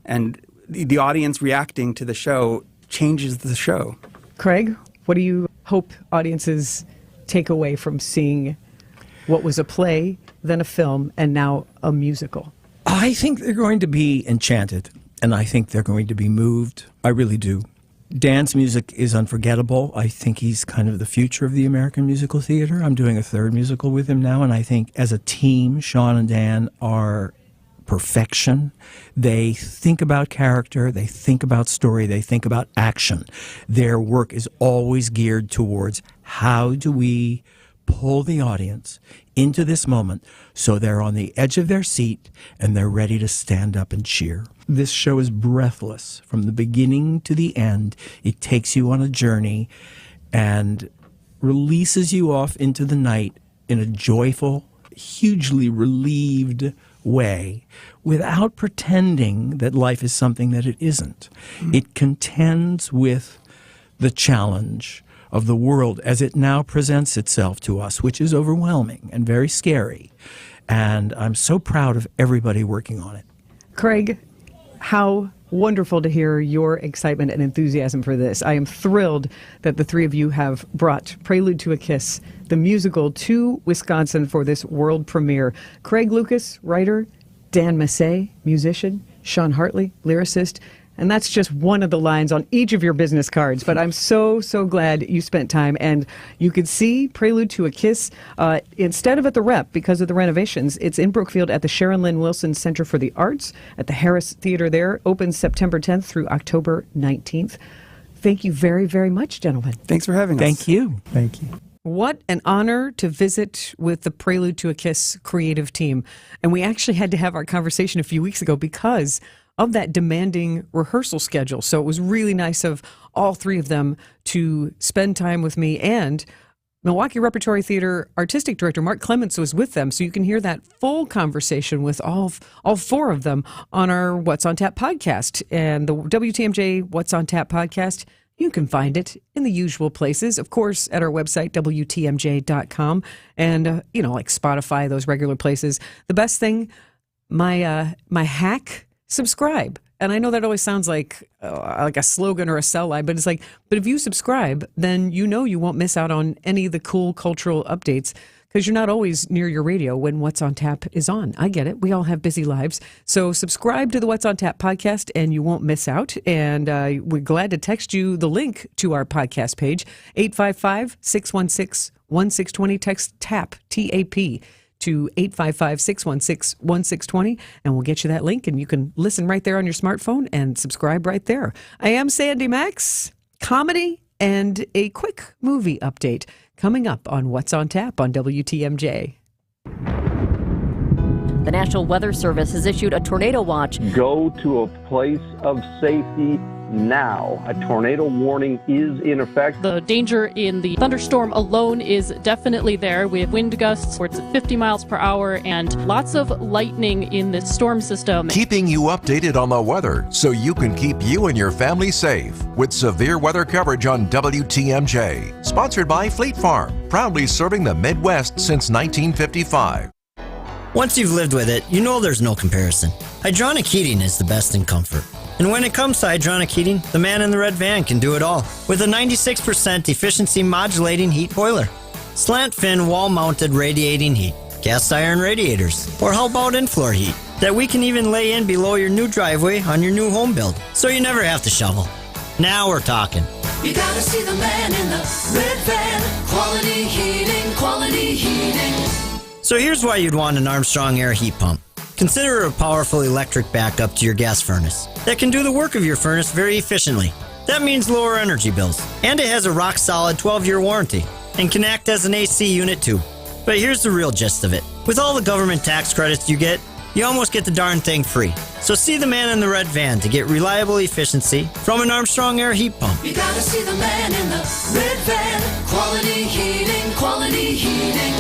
and the audience reacting to the show changes the show. Craig, what do you hope audiences take away from seeing what was a play, then a film, and now a musical? I think they're going to be enchanted, and I think they're going to be moved. I really do. Dan's music is unforgettable. I think he's kind of the future of the American musical theater. I'm doing a third musical with him now, and I think as a team, Sean and Dan are perfection. They think about character, they think about story, they think about action. Their work is always geared towards how do we pull the audience into this moment so they're on the edge of their seat and they're ready to stand up and cheer. This show is breathless from the beginning to the end. It takes you on a journey and releases you off into the night in a joyful, hugely relieved way without pretending that life is something that it isn't. It contends with the challenge of the world as it now presents itself to us, which is overwhelming and very scary. And I'm so proud of everybody working on it. Craig, how wonderful to hear your excitement and enthusiasm for this. I am thrilled that the three of you have brought Prelude to a Kiss, the musical, to Wisconsin for this world premiere. Craig Lucas, writer, Dan Massey, musician, Sean Hartley, lyricist, And that's just one of the lines on each of your business cards. But I'm so glad you spent time. And you could see Prelude to a Kiss instead of at the Rep because of the renovations. It's in Brookfield at the Sharon Lynn Wilson Center for the Arts at the Harris Theater there. Opens September 10th through October 19th. Thank you very, very much, gentlemen. Thanks for having us. Thank you. Thank you. What an honor to visit with the Prelude to a Kiss creative team. And we actually had to have our conversation a few weeks ago because of that demanding rehearsal schedule. So it was really nice of all three of them to spend time with me, and Milwaukee Repertory Theater Artistic Director Mark Clements was with them. So you can hear that full conversation with all four of them on our What's on Tap podcast. And the WTMJ What's on Tap podcast, you can find it in the usual places, of course, at our website, WTMJ.com, and, like Spotify, those regular places. The best thing, my hack, subscribe. And I know that always sounds like a slogan or a sell line, but it's like, but if you subscribe, then you won't miss out on any of the cool cultural updates because you're not always near your radio when What's on Tap is on. I get it. We all have busy lives. So subscribe to the What's on Tap podcast and you won't miss out. And we're glad to text you the link to our podcast page, 855-616-1620. Text TAP, T-A-P, to 855-616-1620, and we'll get you that link, and you can listen right there on your smartphone and subscribe right there. I am Sandy Maxx, comedy and a quick movie update coming up on What's on Tap on WTMJ. The National Weather Service has issued a tornado watch. Go to a place of safety now. A tornado warning is in effect. The danger in the thunderstorm alone is definitely there. We have wind gusts where it's 50 miles per hour and lots of lightning in this storm system. Keeping you updated on the weather so you can keep you and your family safe with severe weather coverage on WTMJ. Sponsored by Fleet Farm, proudly serving the Midwest since 1955. Once you've lived with it, you know there's no comparison. Hydronic heating is the best in comfort. And when it comes to hydronic heating, the man in the red van can do it all with a 96% efficiency modulating heat boiler, slant fin wall-mounted radiating heat, cast iron radiators, or how about in-floor heat that we can even lay in below your new driveway on your new home build, so you never have to shovel. Now we're talking. You gotta see the man in the red van. Quality heating, quality heating. So here's why you'd want an Armstrong air heat pump. Consider a powerful electric backup to your gas furnace that can do the work of your furnace very efficiently. That means lower energy bills. And it has a rock-solid 12-year warranty and can act as an AC unit too. But here's the real gist of it. With all the government tax credits you get, you almost get the darn thing free. So see the man in the red van to get reliable efficiency from an Armstrong air heat pump. You gotta see the man in the red van. Quality heating, quality heating.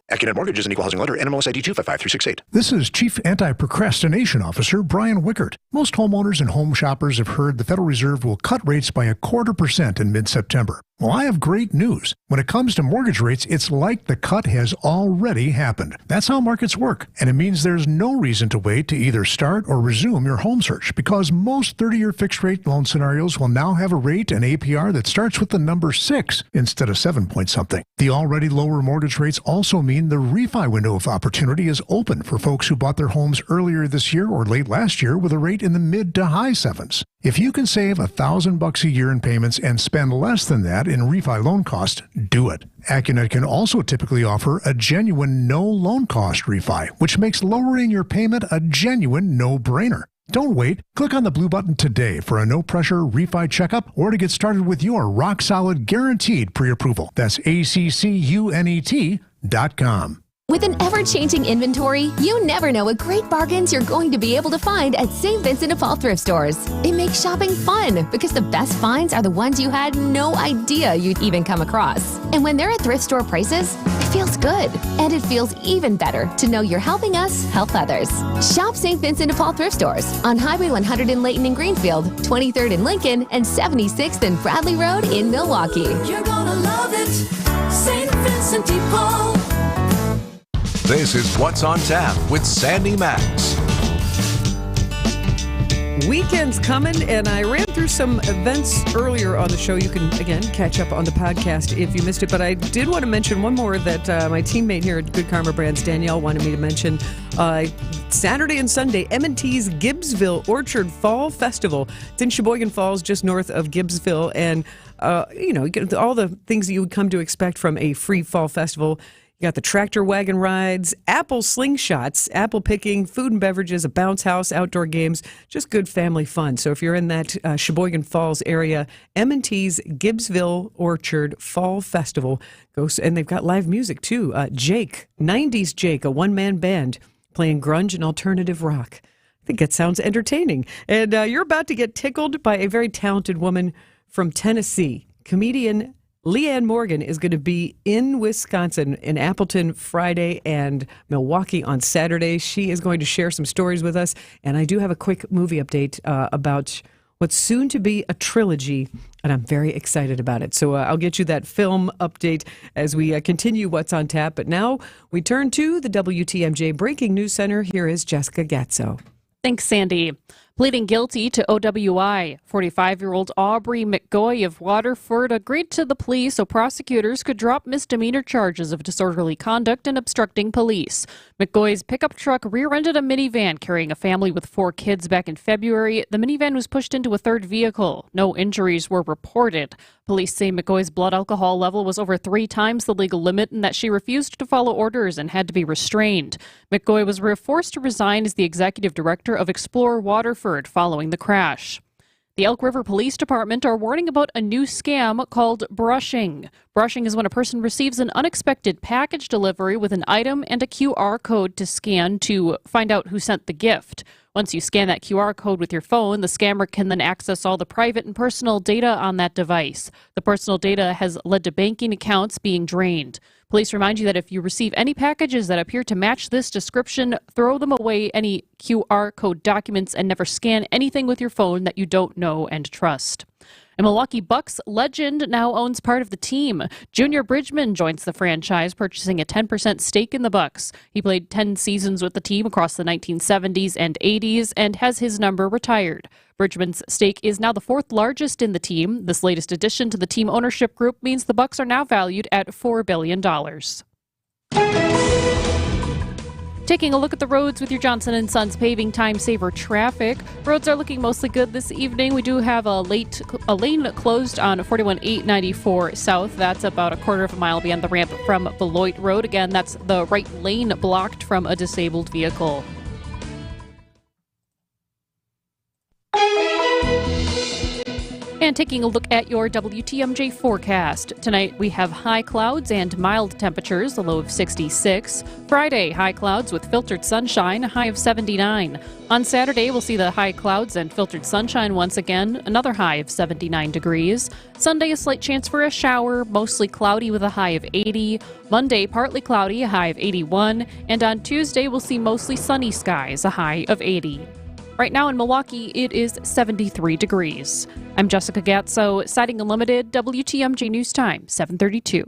AccuNet Mortgage is an equal housing lender. NMLS ID 255368. This is Chief Anti-Procrastination Officer Brian Wickert. Most homeowners and home shoppers have heard the Federal Reserve will cut rates by 0.25% in mid-September. Well, I have great news. When it comes to mortgage rates, it's like the cut has already happened. That's how markets work, and it means there's no reason to wait to either start or resume your home search because most 30-year fixed-rate loan scenarios will now have a rate and APR that starts with the number 6 instead of 7-point-something. The already lower mortgage rates also mean the refi window of opportunity is open for folks who bought their homes earlier this year or late last year with a rate in the mid to high 7s. If you can save $1,000 a year in payments and spend less than that in refi loan cost, do it. AccuNet can also typically offer a genuine no loan cost refi, which makes lowering your payment a genuine no-brainer. Don't wait. Click on the blue button today for a no-pressure refi checkup or to get started with your rock-solid guaranteed pre-approval. That's ACCUNET.com. With an ever-changing inventory, you never know what great bargains you're going to be able to find at St. Vincent de Paul thrift stores. It makes shopping fun because the best finds are the ones you had no idea you'd even come across. And when they're at thrift store prices, it feels good. And it feels even better to know you're helping us help others. Shop St. Vincent de Paul thrift stores on Highway 100 in Layton and Greenfield, 23rd in Lincoln, and 76th and Bradley Road in Milwaukee. You're gonna love it. St. Vincent de Paul. This is What's on Tap with Sandy Maxx. Weekend's coming, and I ran through some events earlier on the show. You can, again, catch up on the podcast if you missed it. But I did want to mention one more that my teammate here at Good Karma Brands, Danielle, wanted me to mention. Saturday and Sunday, M&T's Gibbsville Orchard Fall Festival. It's in Sheboygan Falls, just north of Gibbsville. And, you get all the things that you would come to expect from a free fall festival. You got the tractor wagon rides, apple slingshots, apple picking, food and beverages, a bounce house, outdoor games, just good family fun. So if you're in that Sheboygan Falls area, M&T's Gibbsville Orchard Fall Festival, and they've got live music too. Jake, 90s Jake, a one-man band playing grunge and alternative rock. I think that sounds entertaining. And you're about to get tickled by a very talented woman from Tennessee. Comedian Leanne Morgan is going to be in Wisconsin, in Appleton Friday and Milwaukee on Saturday. She is going to share some stories with us, and I do have a quick movie update about what's soon to be a trilogy, and I'm very excited about it. So I'll get you that film update as we continue What's on Tap. But now we turn to the WTMJ Breaking News Center. Here is Jessica Gatso. Thanks, Sandy. Pleading guilty to OWI, 45-year-old Aubrey McGoy of Waterford agreed to the plea so prosecutors could drop misdemeanor charges of disorderly conduct and obstructing police. McGoy's pickup truck rear-ended a minivan carrying a family with 4 kids back in February. The minivan was pushed into a third vehicle. No injuries were reported. Police say McGoy's blood alcohol level was over 3 times the legal limit and that she refused to follow orders and had to be restrained. McGoy was forced to resign as the executive director of Explore Waterford following the crash. The Elk River Police Department are warning about a new scam called brushing. Brushing is when a person receives an unexpected package delivery with an item and a QR code to scan to find out who sent the gift. Once you scan that QR code with your phone, the scammer can then access all the private and personal data on that device. The personal data has led to banking accounts being drained. Police remind you that if you receive any packages that appear to match this description, throw them away, any QR code documents, and never scan anything with your phone that you don't know and trust. A Milwaukee Bucks legend now owns part of the team. Junior Bridgman joins the franchise, purchasing a 10% stake in the Bucks. He played 10 seasons with the team across the 1970s and 80s and has his number retired. Bridgman's stake is now the 4th largest in the team. This latest addition to the team ownership group means the Bucks are now valued at $4 billion. Taking a look at the roads with your Johnson & Sons Paving Time Saver traffic. Roads are looking mostly good this evening. We do have a lane closed on 41-894 South. That's about a quarter of a mile beyond the ramp from Beloit Road. Again, that's the right lane blocked from a disabled vehicle. And taking a look at your WTMJ forecast. Tonight we have high clouds and mild temperatures, a low of 66. Friday, high clouds with filtered sunshine, a high of 79. On Saturday, we'll see the high clouds and filtered sunshine once again, another high of 79 degrees. Sunday, a slight chance for a shower, mostly cloudy with a high of 80. Monday, partly cloudy, a high of 81. And on Tuesday, we'll see mostly sunny skies, a high of 80. Right now in Milwaukee, it is 73 degrees. I'm Jessica Gatso, Siding Unlimited, WTMJ News Time, 7:32.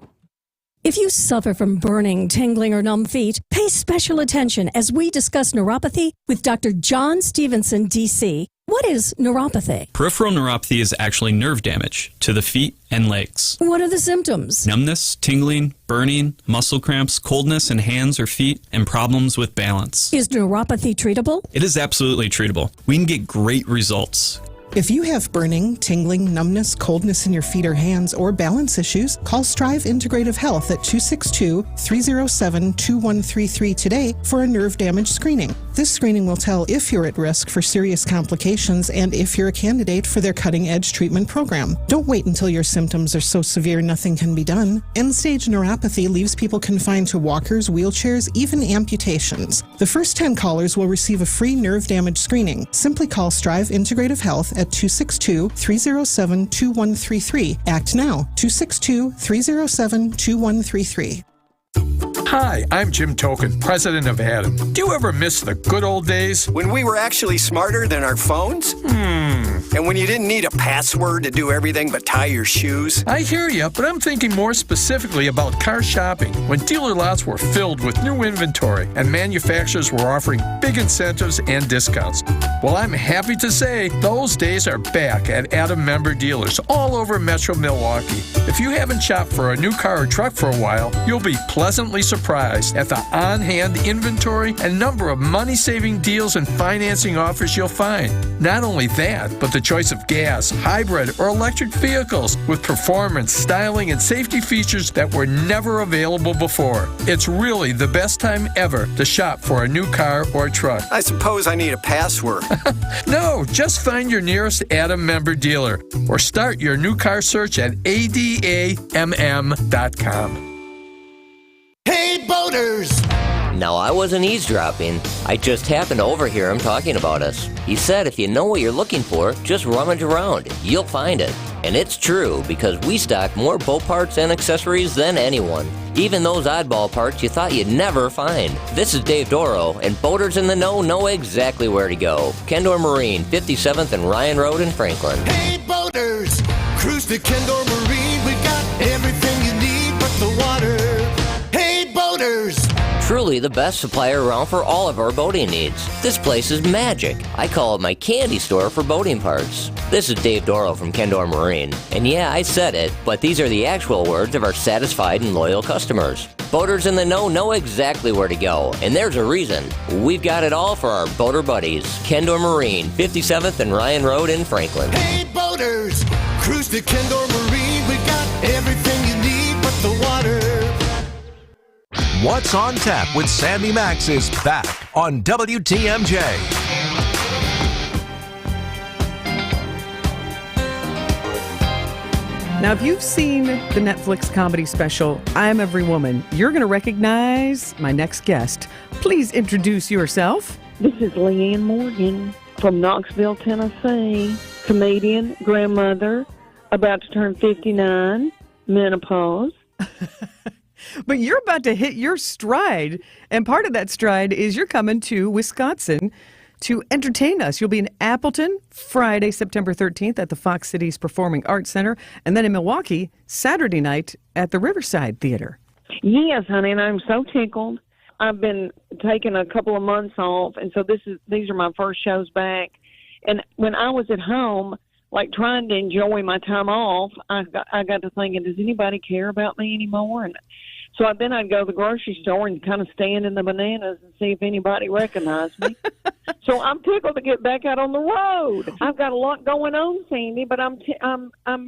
If you suffer from burning, tingling, or numb feet, pay special attention as we discuss neuropathy with Dr. John Stevenson, D.C. What is neuropathy? Peripheral neuropathy is actually nerve damage to the feet and legs. What are the symptoms? Numbness, tingling, burning, muscle cramps, coldness in hands or feet, and problems with balance. Is neuropathy treatable? It is absolutely treatable. We can get great results. If you have burning, tingling, numbness, coldness in your feet or hands, or balance issues, call Strive Integrative Health at 262-307-2133 today for a nerve damage screening. This screening will tell if you're at risk for serious complications and if you're a candidate for their cutting-edge treatment program. Don't wait until your symptoms are so severe nothing can be done. End-stage neuropathy leaves people confined to walkers, wheelchairs, even amputations. The first 10 callers will receive a free nerve damage screening. Simply call Strive Integrative Health at 262-307-2133. Act now, 262-307-2133. Hi, I'm Jim Token, president of Adam. Do you ever miss the good old days? When we were actually smarter than our phones? And And when you didn't need a password to do everything but tie your shoes. I hear you, but I'm thinking more specifically about car shopping, when dealer lots were filled with new inventory and manufacturers were offering big incentives and discounts. Well, I'm happy to say those days are back at Adam member dealers all over Metro Milwaukee. If you haven't shopped for a new car or truck for a while, you'll be pleasantly surprised at the on-hand inventory and number of money-saving deals and financing offers you'll find. Not only that, but the choice of gas, hybrid, or electric vehicles with performance, styling, and safety features that were never available before. It's really the best time ever to shop for a new car or truck. I suppose I need a password. No, just find your nearest Adam member dealer or start your new car search at adamm.com. Hey, boaters! Now, I wasn't eavesdropping. I just happened to overhear him talking about us. He said if you know what you're looking for, just rummage around. You'll find it. And it's true, because we stock more boat parts and accessories than anyone. Even those oddball parts you thought you'd never find. This is Dave Doro, and boaters in the know exactly where to go. Kendor Marine, 57th and Ryan Road in Franklin. Hey, boaters! Cruise to Kendor Marine. We got everything you need but the water. Hey, boaters! Truly the best supplier around for all of our boating needs. This place is magic. I call it my candy store for boating parts. This is Dave Doro from Kendor Marine. And yeah, I said it, but these are the actual words of our satisfied and loyal customers. Boaters in the know exactly where to go, and there's a reason. We've got it all for our boater buddies. Kendor Marine, 57th and Ryan Road in Franklin. Hey, boaters! Cruise to Kendor Marine. We got everything you need but the water. What's on Tap with Sandy Maxx is back on WTMJ. Now, if you've seen the Netflix comedy special, I'm Every Woman, you're going to recognize my next guest. Please introduce yourself. This is Leanne Morgan from Knoxville, Tennessee. Comedian, grandmother, about to turn 59, menopause. But you're about to hit your stride, and part of that stride is you're coming to Wisconsin to entertain us. You'll be in Appleton Friday, September 13th at the Fox Cities Performing Arts Center, and then in Milwaukee Saturday night at the Riverside Theater. Yes, honey, and I'm so tickled. I've been taking a couple of months off, and so these are my first shows back. And when I was at home, like trying to enjoy my time off, I got to thinking, does anybody care about me anymore? And so then I'd go to the grocery store and kind of stand in the bananas and see if anybody recognized me. So I'm tickled to get back out on the road. I've got a lot going on, Sandy, but I'm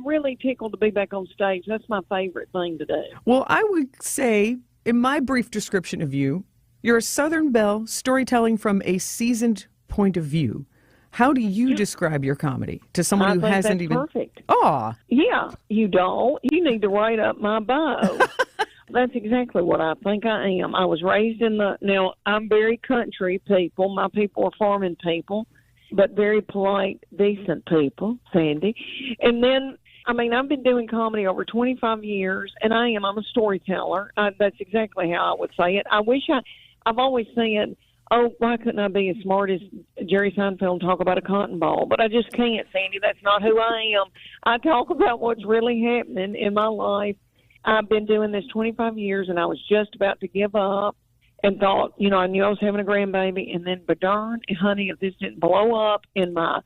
really tickled to be back on stage. That's my favorite thing to do. Well, I would say, in my brief description of you, you're a Southern belle storytelling from a seasoned point of view. How do you describe your comedy to someone who hasn't even? Perfect. Aw. Yeah, you don't. You need to write up my bio. That's exactly what I think I am. I was raised now I'm very country people. My people are farming people, but very polite, decent people, Sandy. And then, I've been doing comedy over 25 years, and I'm a storyteller. That's exactly how I would say it. I've always said, oh, why couldn't I be as smart as Jerry Seinfeld and talk about a cotton ball? But I just can't, Sandy. That's not who I am. I talk about what's really happening in my life. I've been doing this 25 years, and I was just about to give up and thought, I knew I was having a grandbaby. And then, but darn, honey, if this didn't blow up in my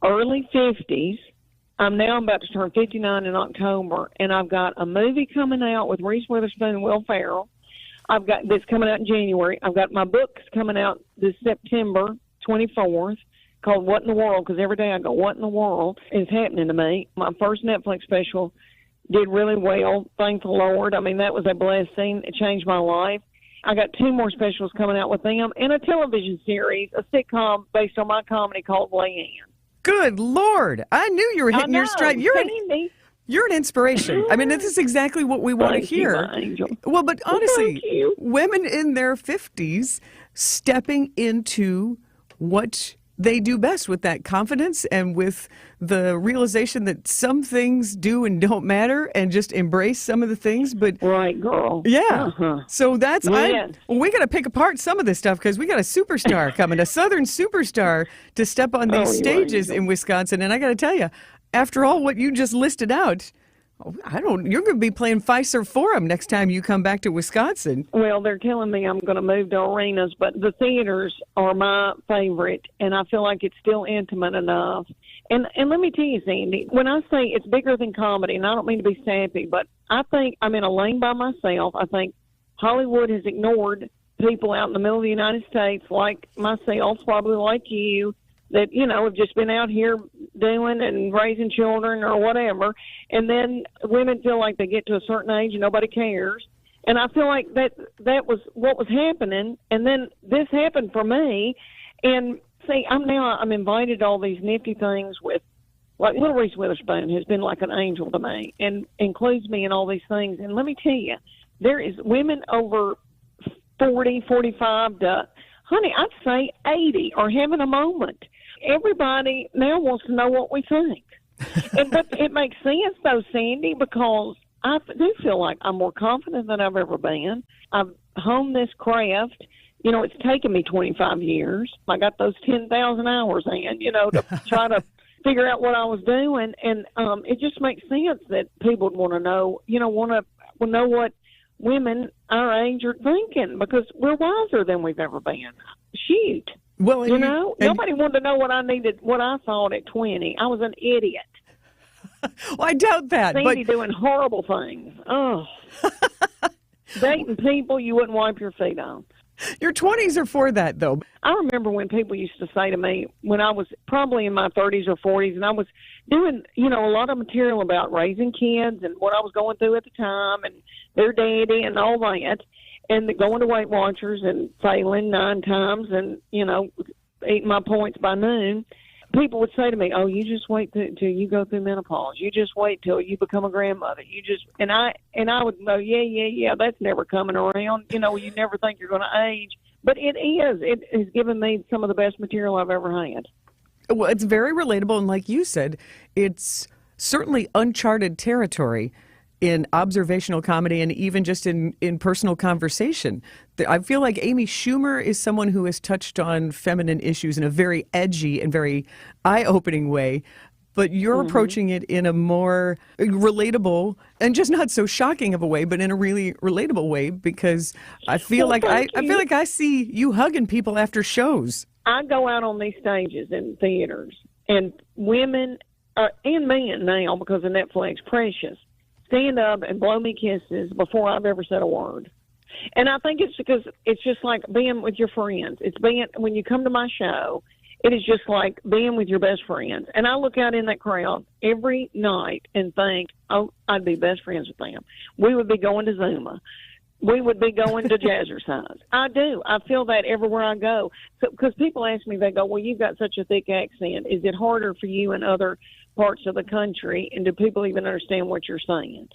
early 50s, I'm about to turn 59 in October, and I've got a movie coming out with Reese Witherspoon and Will Ferrell. I've got this coming out in January. I've got my books coming out this September 24th called What in the World, because every day I go, what in the world is happening to me? My first Netflix special did really well, thank the Lord. That was a blessing. It changed my life. I got 2 more specials coming out with them and a television series, a sitcom based on my comedy called Leanne. Good Lord. I knew you were hitting your stride. You're an inspiration. This is exactly what we want to hear. Well, but honestly, women in their 50s stepping into what they do best with that confidence and with the realization that some things do and don't matter, and just embrace some of the things. But right, girl. Yeah. So that's Yes. we got to pick apart some of this stuff because we got a superstar coming, a Southern superstar, to step on these stages in Wisconsin. And I got to tell you, after all what you just listed out, you're going to be playing Fiserv Forum next time you come back to Wisconsin. Well, they're telling me I'm going to move to arenas, but the theaters are my favorite, and I feel like it's still intimate enough. And let me tell you, Sandy, when I say it's bigger than comedy, and I don't mean to be sappy, but I think I'm in a lane by myself. I think Hollywood has ignored people out in the middle of the United States like myself, probably like you, that, have just been out here doing and raising children or whatever. And then women feel like they get to a certain age and nobody cares. And I feel like that was what was happening. And then this happened for me. And see, I'm invited to all these nifty things with, like, Little Reese Witherspoon has been like an angel to me and includes me in all these things. And let me tell you, there is women over 40, 45 to, honey, I'd say 80 are having a moment. Everybody now wants to know what we think. But it makes sense, though, Sandy, because I do feel like I'm more confident than I've ever been. I've honed this craft. It's taken me 25 years. I got those 10,000 hours in, to try to figure out what I was doing. And it just makes sense that people would want to know, know what women our age are thinking, because we're wiser than we've ever been. Shoot. Well, nobody wanted to know what I thought at 20. I was an idiot. Well, I doubt that. Sandy doing horrible things. Oh. Dating people you wouldn't wipe your feet on. Your 20s are for that, though. I remember when people used to say to me when I was probably in my 30s or 40s, and I was doing, a lot of material about raising kids and what I was going through at the time and their daddy and all that, and going to Weight Watchers and failing 9 times and, eating my points by noon. People would say to me, "Oh, you just wait till you go through menopause. You just wait till you become a grandmother. You just," and I would go, "Yeah, that's never coming around. You never think you're going to age, but it is. It has given me some of the best material I've ever had." Well, it's very relatable, and like you said, it's certainly uncharted territory in observational comedy and even just in personal conversation. I feel like Amy Schumer is someone who has touched on feminine issues in a very edgy and very eye-opening way, but you're approaching it in a more relatable and just not so shocking of a way, but in a really relatable way, because I feel I see you hugging people after shows. I go out on these stages in theaters, and women and men now, because of Netflix, precious, stand up and blow me kisses before I've ever said a word. And I think it's because it's just like being with your friends. It's being, when you come to my show, it is just like being with your best friends. And I look out in that crowd every night and think, oh, I'd be best friends with them. We would be going to Zuma. We would be going to Jazzercise. I do. I feel that everywhere I go. So, because people ask me, they go, well, you've got such a thick accent. Is it harder for you in other parts of the country, and do people even understand what you're saying?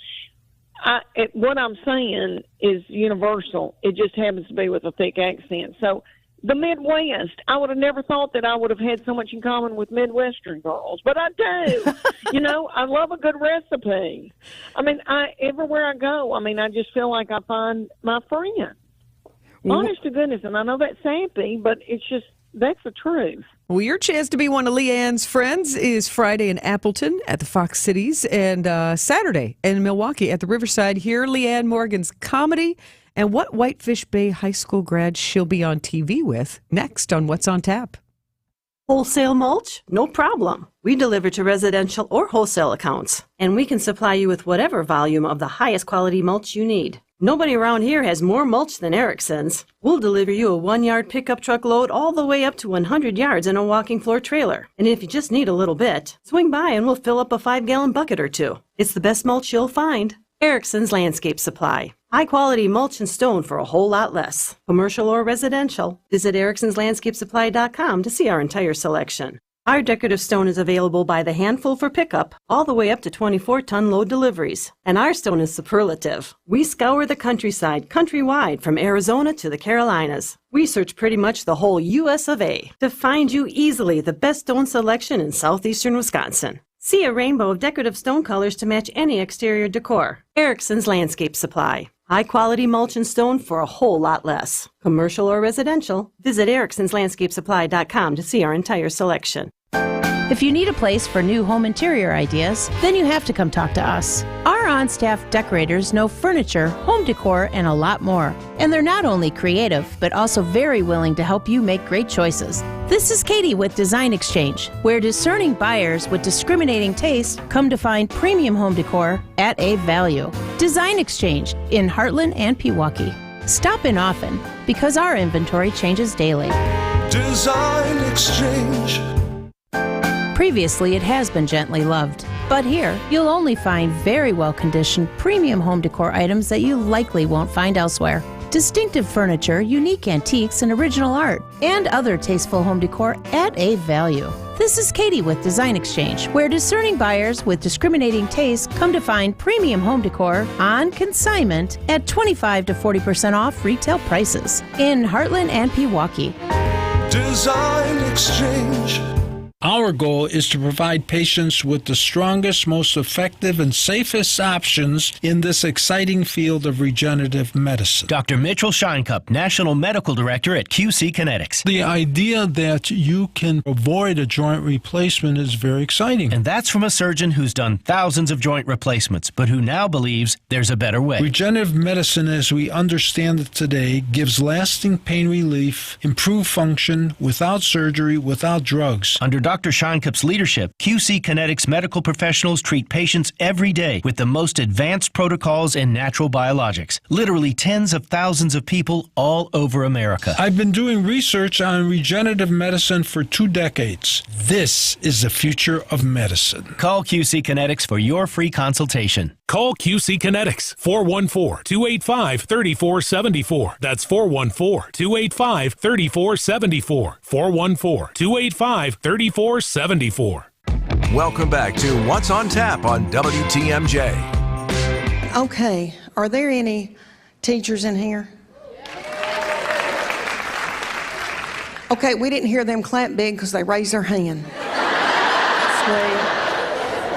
What I'm saying is universal. It just happens to be with a thick accent. So the Midwest, I would have never thought that I would have had so much in common with Midwestern girls, but I do. I love a good recipe. I mean, everywhere I go, I just feel like I find my friend. Honest to goodness, and I know that's sappy, but it's just, that's the truth. Well, your chance to be one of Leanne's friends is Friday in Appleton at the Fox Cities and Saturday in Milwaukee at the Riverside. Hear Leanne Morgan's comedy and what Whitefish Bay High School grad she'll be on TV with next on What's on Tap. Wholesale mulch? No problem. We deliver to residential or wholesale accounts, and we can supply you with whatever volume of the highest quality mulch you need. Nobody around here has more mulch than Erickson's. We'll deliver you a 1-yard pickup truck load all the way up to 100 yards in a walking floor trailer. And if you just need a little bit, swing by and we'll fill up a 5-gallon bucket or 2. It's the best mulch you'll find. Erickson's Landscape Supply. High quality mulch and stone for a whole lot less. Commercial or residential. Visit ericksonslandscapesupply.com to see our entire selection. Our decorative stone is available by the handful for pickup, all the way up to 24-ton load deliveries. And our stone is superlative. We scour the countryside countrywide from Arizona to the Carolinas. We search pretty much the whole U.S. of A. to find you easily the best stone selection in southeastern Wisconsin. See a rainbow of decorative stone colors to match any exterior decor. Erickson's Landscape Supply. High-quality mulch and stone for a whole lot less. Commercial or residential, visit ericksonslandscapesupply.com to see our entire selection. If you need a place for new home interior ideas, then you have to come talk to us. Our on-staff decorators know furniture, home decor, and a lot more. And they're not only creative, but also very willing to help you make great choices. This is Katie with Design Exchange, where discerning buyers with discriminating taste come to find premium home decor at a value. Design Exchange in Heartland and Pewaukee. Stop in often, because our inventory changes daily. Design Exchange. Previously, it has been gently loved. But here, you'll only find very well-conditioned premium home decor items that you likely won't find elsewhere. Distinctive furniture, unique antiques, and original art, and other tasteful home decor at a value. This is Katie with Design Exchange, where discerning buyers with discriminating taste come to find premium home decor on consignment at 25 to 40% off retail prices in Heartland and Pewaukee. Design Exchange. Our goal is to provide patients with the strongest, most effective, and safest options in this exciting field of regenerative medicine. Dr. Mitchell Scheinkup, National Medical Director at QC Kinetics. The idea that you can avoid a joint replacement is very exciting. And that's from a surgeon who's done thousands of joint replacements, but who now believes there's a better way. Regenerative medicine, as we understand it today, gives lasting pain relief, improved function, without surgery, without drugs. Under Dr. Scheinkup's leadership, QC Kinetics medical professionals treat patients every day with the most advanced protocols in natural biologics. Literally tens of thousands of people all over America. I've been doing research on regenerative medicine for 2 decades. This is the future of medicine. Call QC Kinetics for your free consultation. Call QC Kinetics, 414-285-3474. That's 414-285-3474. 414-285-3474. Welcome back to What's on Tap on WTMJ. Okay, are there any teachers in here? Okay, we didn't hear them clap big because they raised their hand.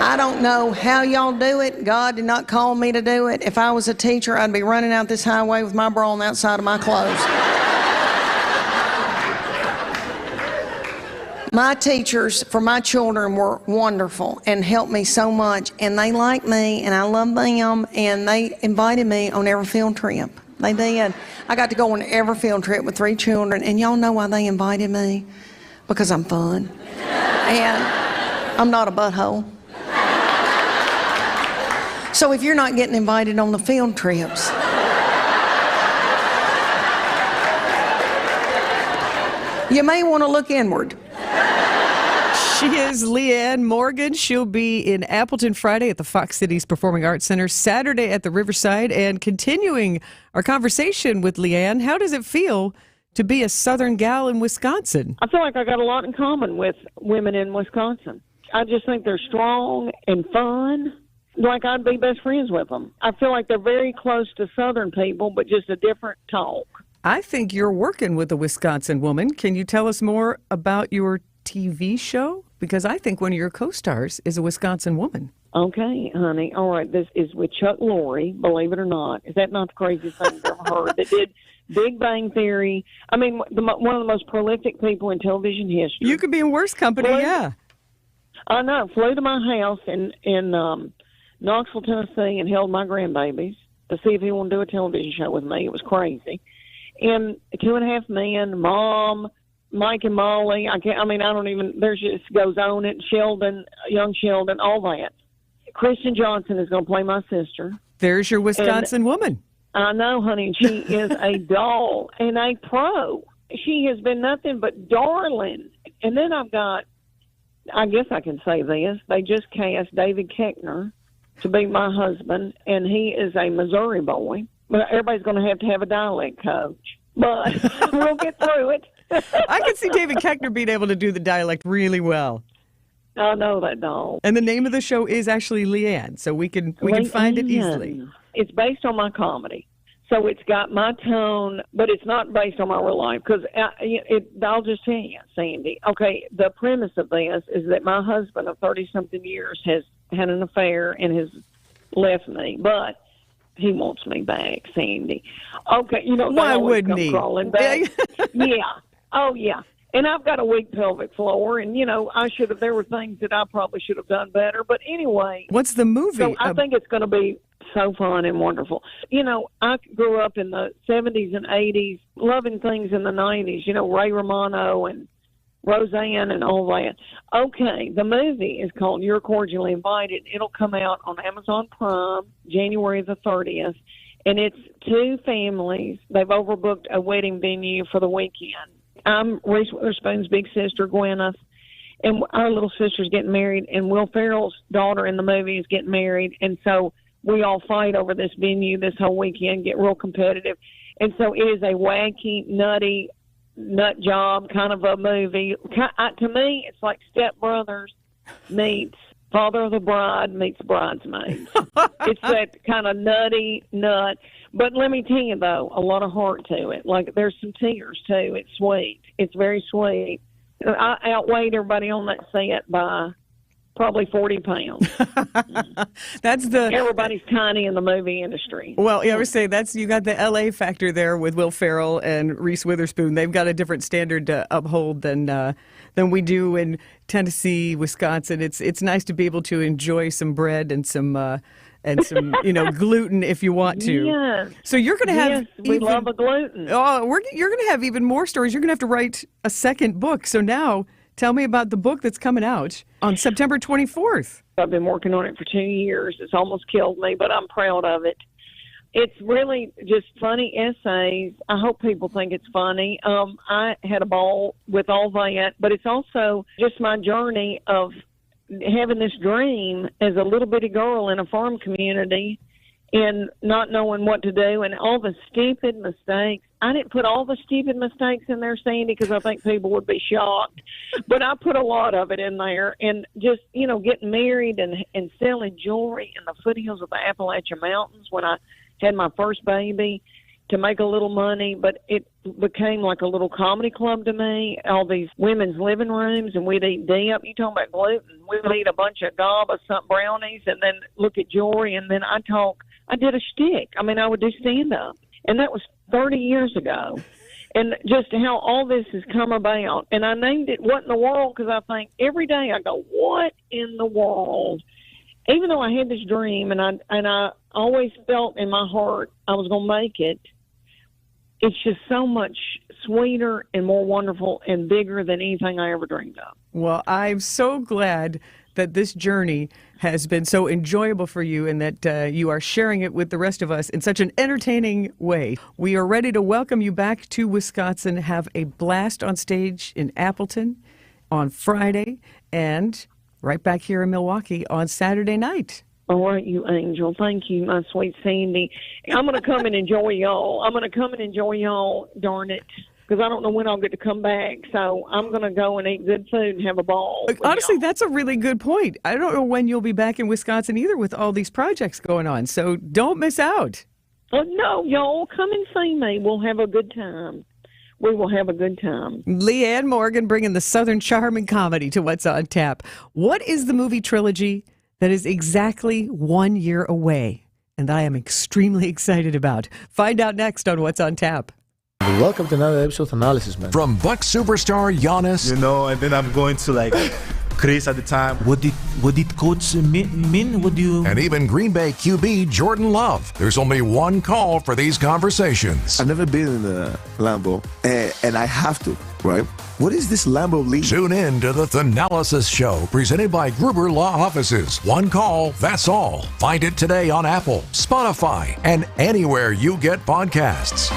I don't know how y'all do it. God did not call me to do it. If I was a teacher, I'd be running out this highway with my bra on the outside of my clothes. My teachers for my children were wonderful and helped me so much, and they like me, and I love them, and they invited me on every field trip. They did. I got to go on every field trip with 3 children, and y'all know why they invited me? Because I'm fun, and I'm not a butthole. So if you're not getting invited on the field trips, you may want to look inward. She is Leanne Morgan. She'll be in Appleton Friday at the Fox Cities Performing Arts Center, Saturday at the Riverside. And continuing our conversation with Leanne, how does it feel to be a Southern gal in Wisconsin? I feel like I got a lot in common with women in Wisconsin. I just think they're strong and fun. Like I'd be best friends with them. I feel like they're very close to Southern people, but just a different talk. I think you're working with a Wisconsin woman. Can you tell us more about your TV show? Because I think one of your co-stars is a Wisconsin woman. Okay, honey. All right, this is with Chuck Lorre, believe it or not. Is that not the craziest thing you've ever heard? That did Big Bang Theory. I mean, one of the most prolific people in television history. You could be in worse company, yeah. I know. Flew to my house in Knoxville, Tennessee, and held my grandbabies to see if he wanted to do a television show with me. It was crazy. And 2.5 Men, Mom, Mike and Molly. There just goes on it. Sheldon, young Sheldon, all that. Kristen Johnson is going to play my sister. There's your Wisconsin woman. I know, honey. She is a doll and a pro. She has been nothing but darling. And then I've got, I guess I can say this, they just cast David Koechner to be my husband, and he is a Missouri boy. But everybody's going to have a dialect coach. But we'll get through it. I could see David Koechner being able to do the dialect really well. I know that dog. And the name of the show is actually Leanne, so we can find it easily. It's based on my comedy. So it's got my tone, but it's not based on my real life. Because I'll just tell you, Sandy. Okay, the premise of this is that my husband of 30-something years has had an affair and has left me, but he wants me back, Sandy. Okay, why wouldn't he? Crawling back. Yeah. Oh, yeah. And I've got a weak pelvic floor, and there were things that I probably should have done better. But anyway, what's the movie? So I think it's going to be so fun and wonderful. I grew up in the 70s and 80s, loving things in the 90s. Ray Romano and Roseanne and all that. Okay, the movie is called You're Cordially Invited. It'll come out on Amazon Prime January the 30th, and it's two families. They've overbooked a wedding venue for the weekend. I'm Reese Witherspoon's big sister, Gwyneth, and our little sister's getting married, and Will Ferrell's daughter in the movie is getting married, and so we all fight over this venue this whole weekend, get real competitive. And so it is a wacky, nutty, nut job kind of a movie. To me, it's like Step Brothers meets Father of the Bride meets Bridesmaids. It's that kind of nutty nut. But let me tell you, though, a lot of heart to it. Like, there's some tears, too. It's sweet. It's very sweet. I outweighed everybody on that set by probably 40 pounds. Everybody's tiny in the movie industry. Well, I would say you got the LA factor there with Will Ferrell and Reese Witherspoon. They've got a different standard to uphold than we do in Tennessee, Wisconsin. It's nice to be able to enjoy some bread and some gluten if you want to. Yes. So you're going to have. Yes, we love a gluten. Oh, you're going to have even more stories. You're going to have to write a second book. So now, tell me about the book that's coming out on September 24th. I've been working on it for 2 years. It's almost killed me, but I'm proud of it. It's really just funny essays. I hope people think it's funny. I had a ball with all that, but it's also just my journey of having this dream as a little bitty girl in a farm community and not knowing what to do and all the stupid mistakes. I didn't put all the stupid mistakes in there, Sandy, because I think people would be shocked. But I put a lot of it in there. And just, getting married and selling jewelry in the foothills of the Appalachian Mountains when I had my first baby to make a little money. But it became like a little comedy club to me, all these women's living rooms, and we'd eat dip. You talking about gluten. We'd eat a bunch of gob or some brownies and then look at jewelry, and then I did a shtick. I would do stand-up. And that was 30 years ago. And just how all this has come about. And I named it What in the World because I think every day I go, what in the world? Even though I had this dream and I always felt in my heart I was going to make it, it's just so much sweeter and more wonderful and bigger than anything I ever dreamed of. Well, I'm so glad that this journey has been so enjoyable for you and that you are sharing it with the rest of us in such an entertaining way. We are ready to welcome you back to Wisconsin. Have a blast on stage in Appleton on Friday and right back here in Milwaukee on Saturday night. All right, you angel. Thank you, my sweet Sandy. I'm going to come and enjoy y'all. Darn it. Because I don't know when I'll get to come back. So I'm going to go and eat good food and have a ball. Honestly, that's a really good point. I don't know when you'll be back in Wisconsin either with all these projects going on. So don't miss out. Oh, no, y'all. Come and see me. We'll have a good time. We will have a good time. Leanne Morgan bringing the Southern charm and comedy to What's on Tap. What is the movie trilogy that is exactly 1 year away and I am extremely excited about? Find out next on What's on Tap. Welcome to another episode of Analysis, man. From Buck superstar Giannis. And then I'm going to Chris at the time. What did coach mean? What do you... And even Green Bay QB Jordan Love. There's only one call for these conversations. I've never been in a Lambo, and I have to, right? What is this Lambo league? Tune in to the Thanalysis Show, presented by Gruber Law Offices. One call, that's all. Find it today on Apple, Spotify, and anywhere you get podcasts.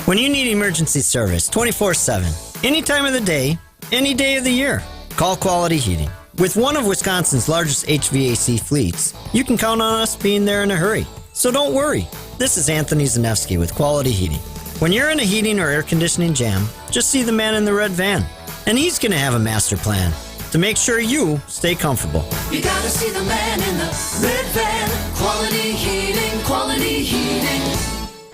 When you need emergency service 24/7, any time of the day, any day of the year, call Quality Heating. With one of Wisconsin's largest HVAC fleets, you can count on us being there in a hurry. So don't worry. This is Anthony Zanevsky with Quality Heating. When you're in a heating or air conditioning jam, just see the man in the red van. And he's going to have a master plan to make sure you stay comfortable. You gotta see the man in the red van. Quality heating, quality heating.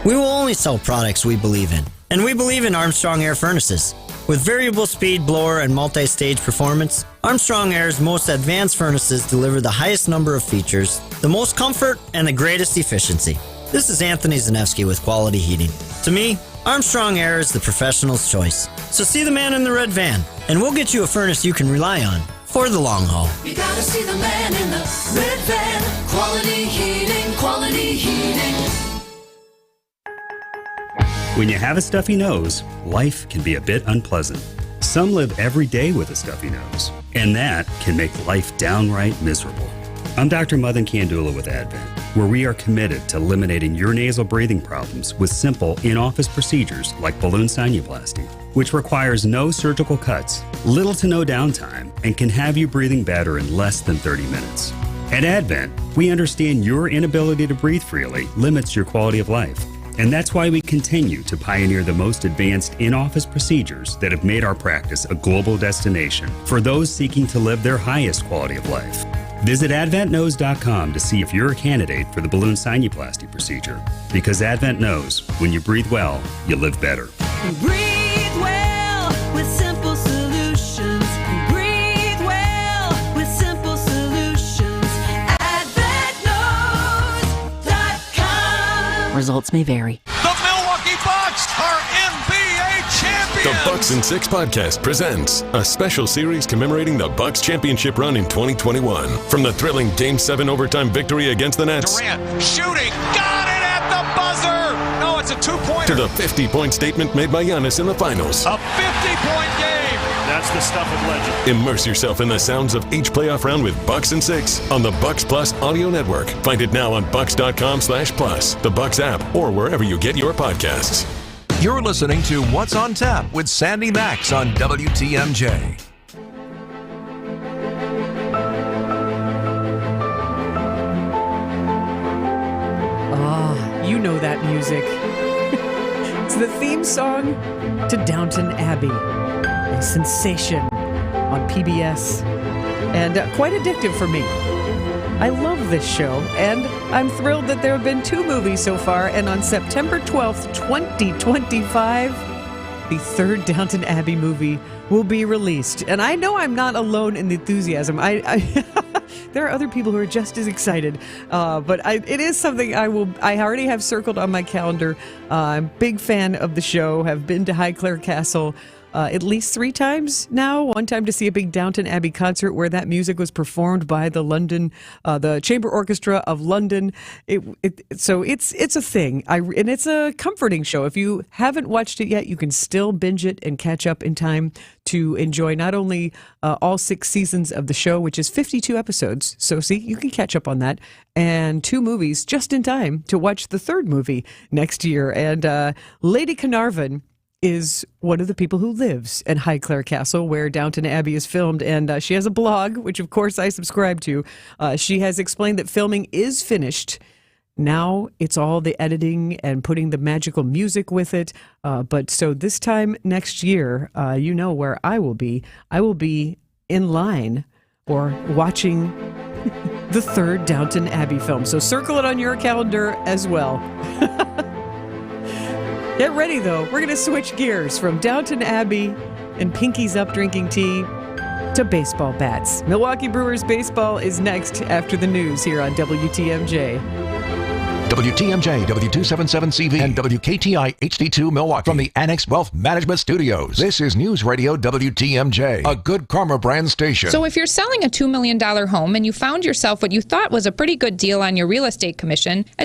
We will only sell products we believe in. And we believe in Armstrong Air Furnaces. With variable speed blower and multi-stage performance, Armstrong Air's most advanced furnaces deliver the highest number of features, the most comfort, and the greatest efficiency. This is Anthony Zanevsky with Quality Heating. To me, Armstrong Air is the professional's choice. So see the man in the red van, and we'll get you a furnace you can rely on for the long haul. You gotta see the man in the red van. Quality heating, quality heating. When you have a stuffy nose, life can be a bit unpleasant. Some live every day with a stuffy nose, and that can make life downright miserable. I'm Dr. Madan Kandula with Advent, where we are committed to eliminating your nasal breathing problems with simple in-office procedures like balloon sinuplasty, which requires no surgical cuts, little to no downtime, and can have you breathing better in less than 30 minutes. At Advent, we understand your inability to breathe freely limits your quality of life. And that's why we continue to pioneer the most advanced in-office procedures that have made our practice a global destination for those seeking to live their highest quality of life. Visit AdventKnows.com to see if you're a candidate for the balloon sinuplasty procedure. Because Advent knows when you breathe well, you live better. Breathe well with simple solutions. Breathe well with simple solutions. AdventKnows.com. Results may vary. The Milwaukee Bucks are NBA champions! The Bucks in 6 podcast presents a special series commemorating the Bucks championship run in 2021. From the thrilling Game 7 overtime victory against the Nets. Durant shooting, got it at the buzzer! No, it's a two-pointer. To the 50-point statement made by Giannis in the finals. A 50-point game! That's the stuff of legend. Immerse yourself in the sounds of each playoff round with Bucks in 6 on the Bucks Plus audio network. Find it now on bucks.com/plus, the Bucks app, or wherever you get your podcasts. You're listening to What's on Tap with Sandy Maxx on WTMJ. You know that music. It's the theme song to Downton Abbey, a sensation on PBS, and quite addictive for me. I love this show, and I'm thrilled that there have been 2 movies so far, and on September 12th, 2025, the 3rd Downton Abbey movie will be released. And I know I'm not alone in the enthusiasm. There are other people who are just as excited, but it is something I already have circled on my calendar. I'm a big fan of the show, have been to Highclere Castle at least 3 times now. One time to see a big Downton Abbey concert where that music was performed by the Chamber Orchestra of London. So it's a thing, and it's a comforting show. If you haven't watched it yet, you can still binge it and catch up in time to enjoy not only all 6 seasons of the show, which is 52 episodes. So see, you can catch up on that, and 2 movies just in time to watch the 3rd movie next year. And Lady Carnarvon is one of the people who lives at Highclere Castle, where Downton Abbey is filmed, and she has a blog, which of course I subscribe to. She has explained that filming is finished. Now it's all the editing and putting the magical music with it. But so this time next year, you know where I will be. I will be in line or watching the 3rd Downton Abbey film. So circle it on your calendar as well. Get ready, though. We're going to switch gears from Downton Abbey and Pinkies Up drinking tea to baseball bats. Milwaukee Brewers baseball is next after the news here on WTMJ. WTMJ, W277CV, and WKTI HD2 Milwaukee from the Annex Wealth Management Studios. This is News Radio WTMJ, a Good Karma brand station. So if you're selling a $2 million home and you found yourself what you thought was a pretty good deal on your real estate commission, it's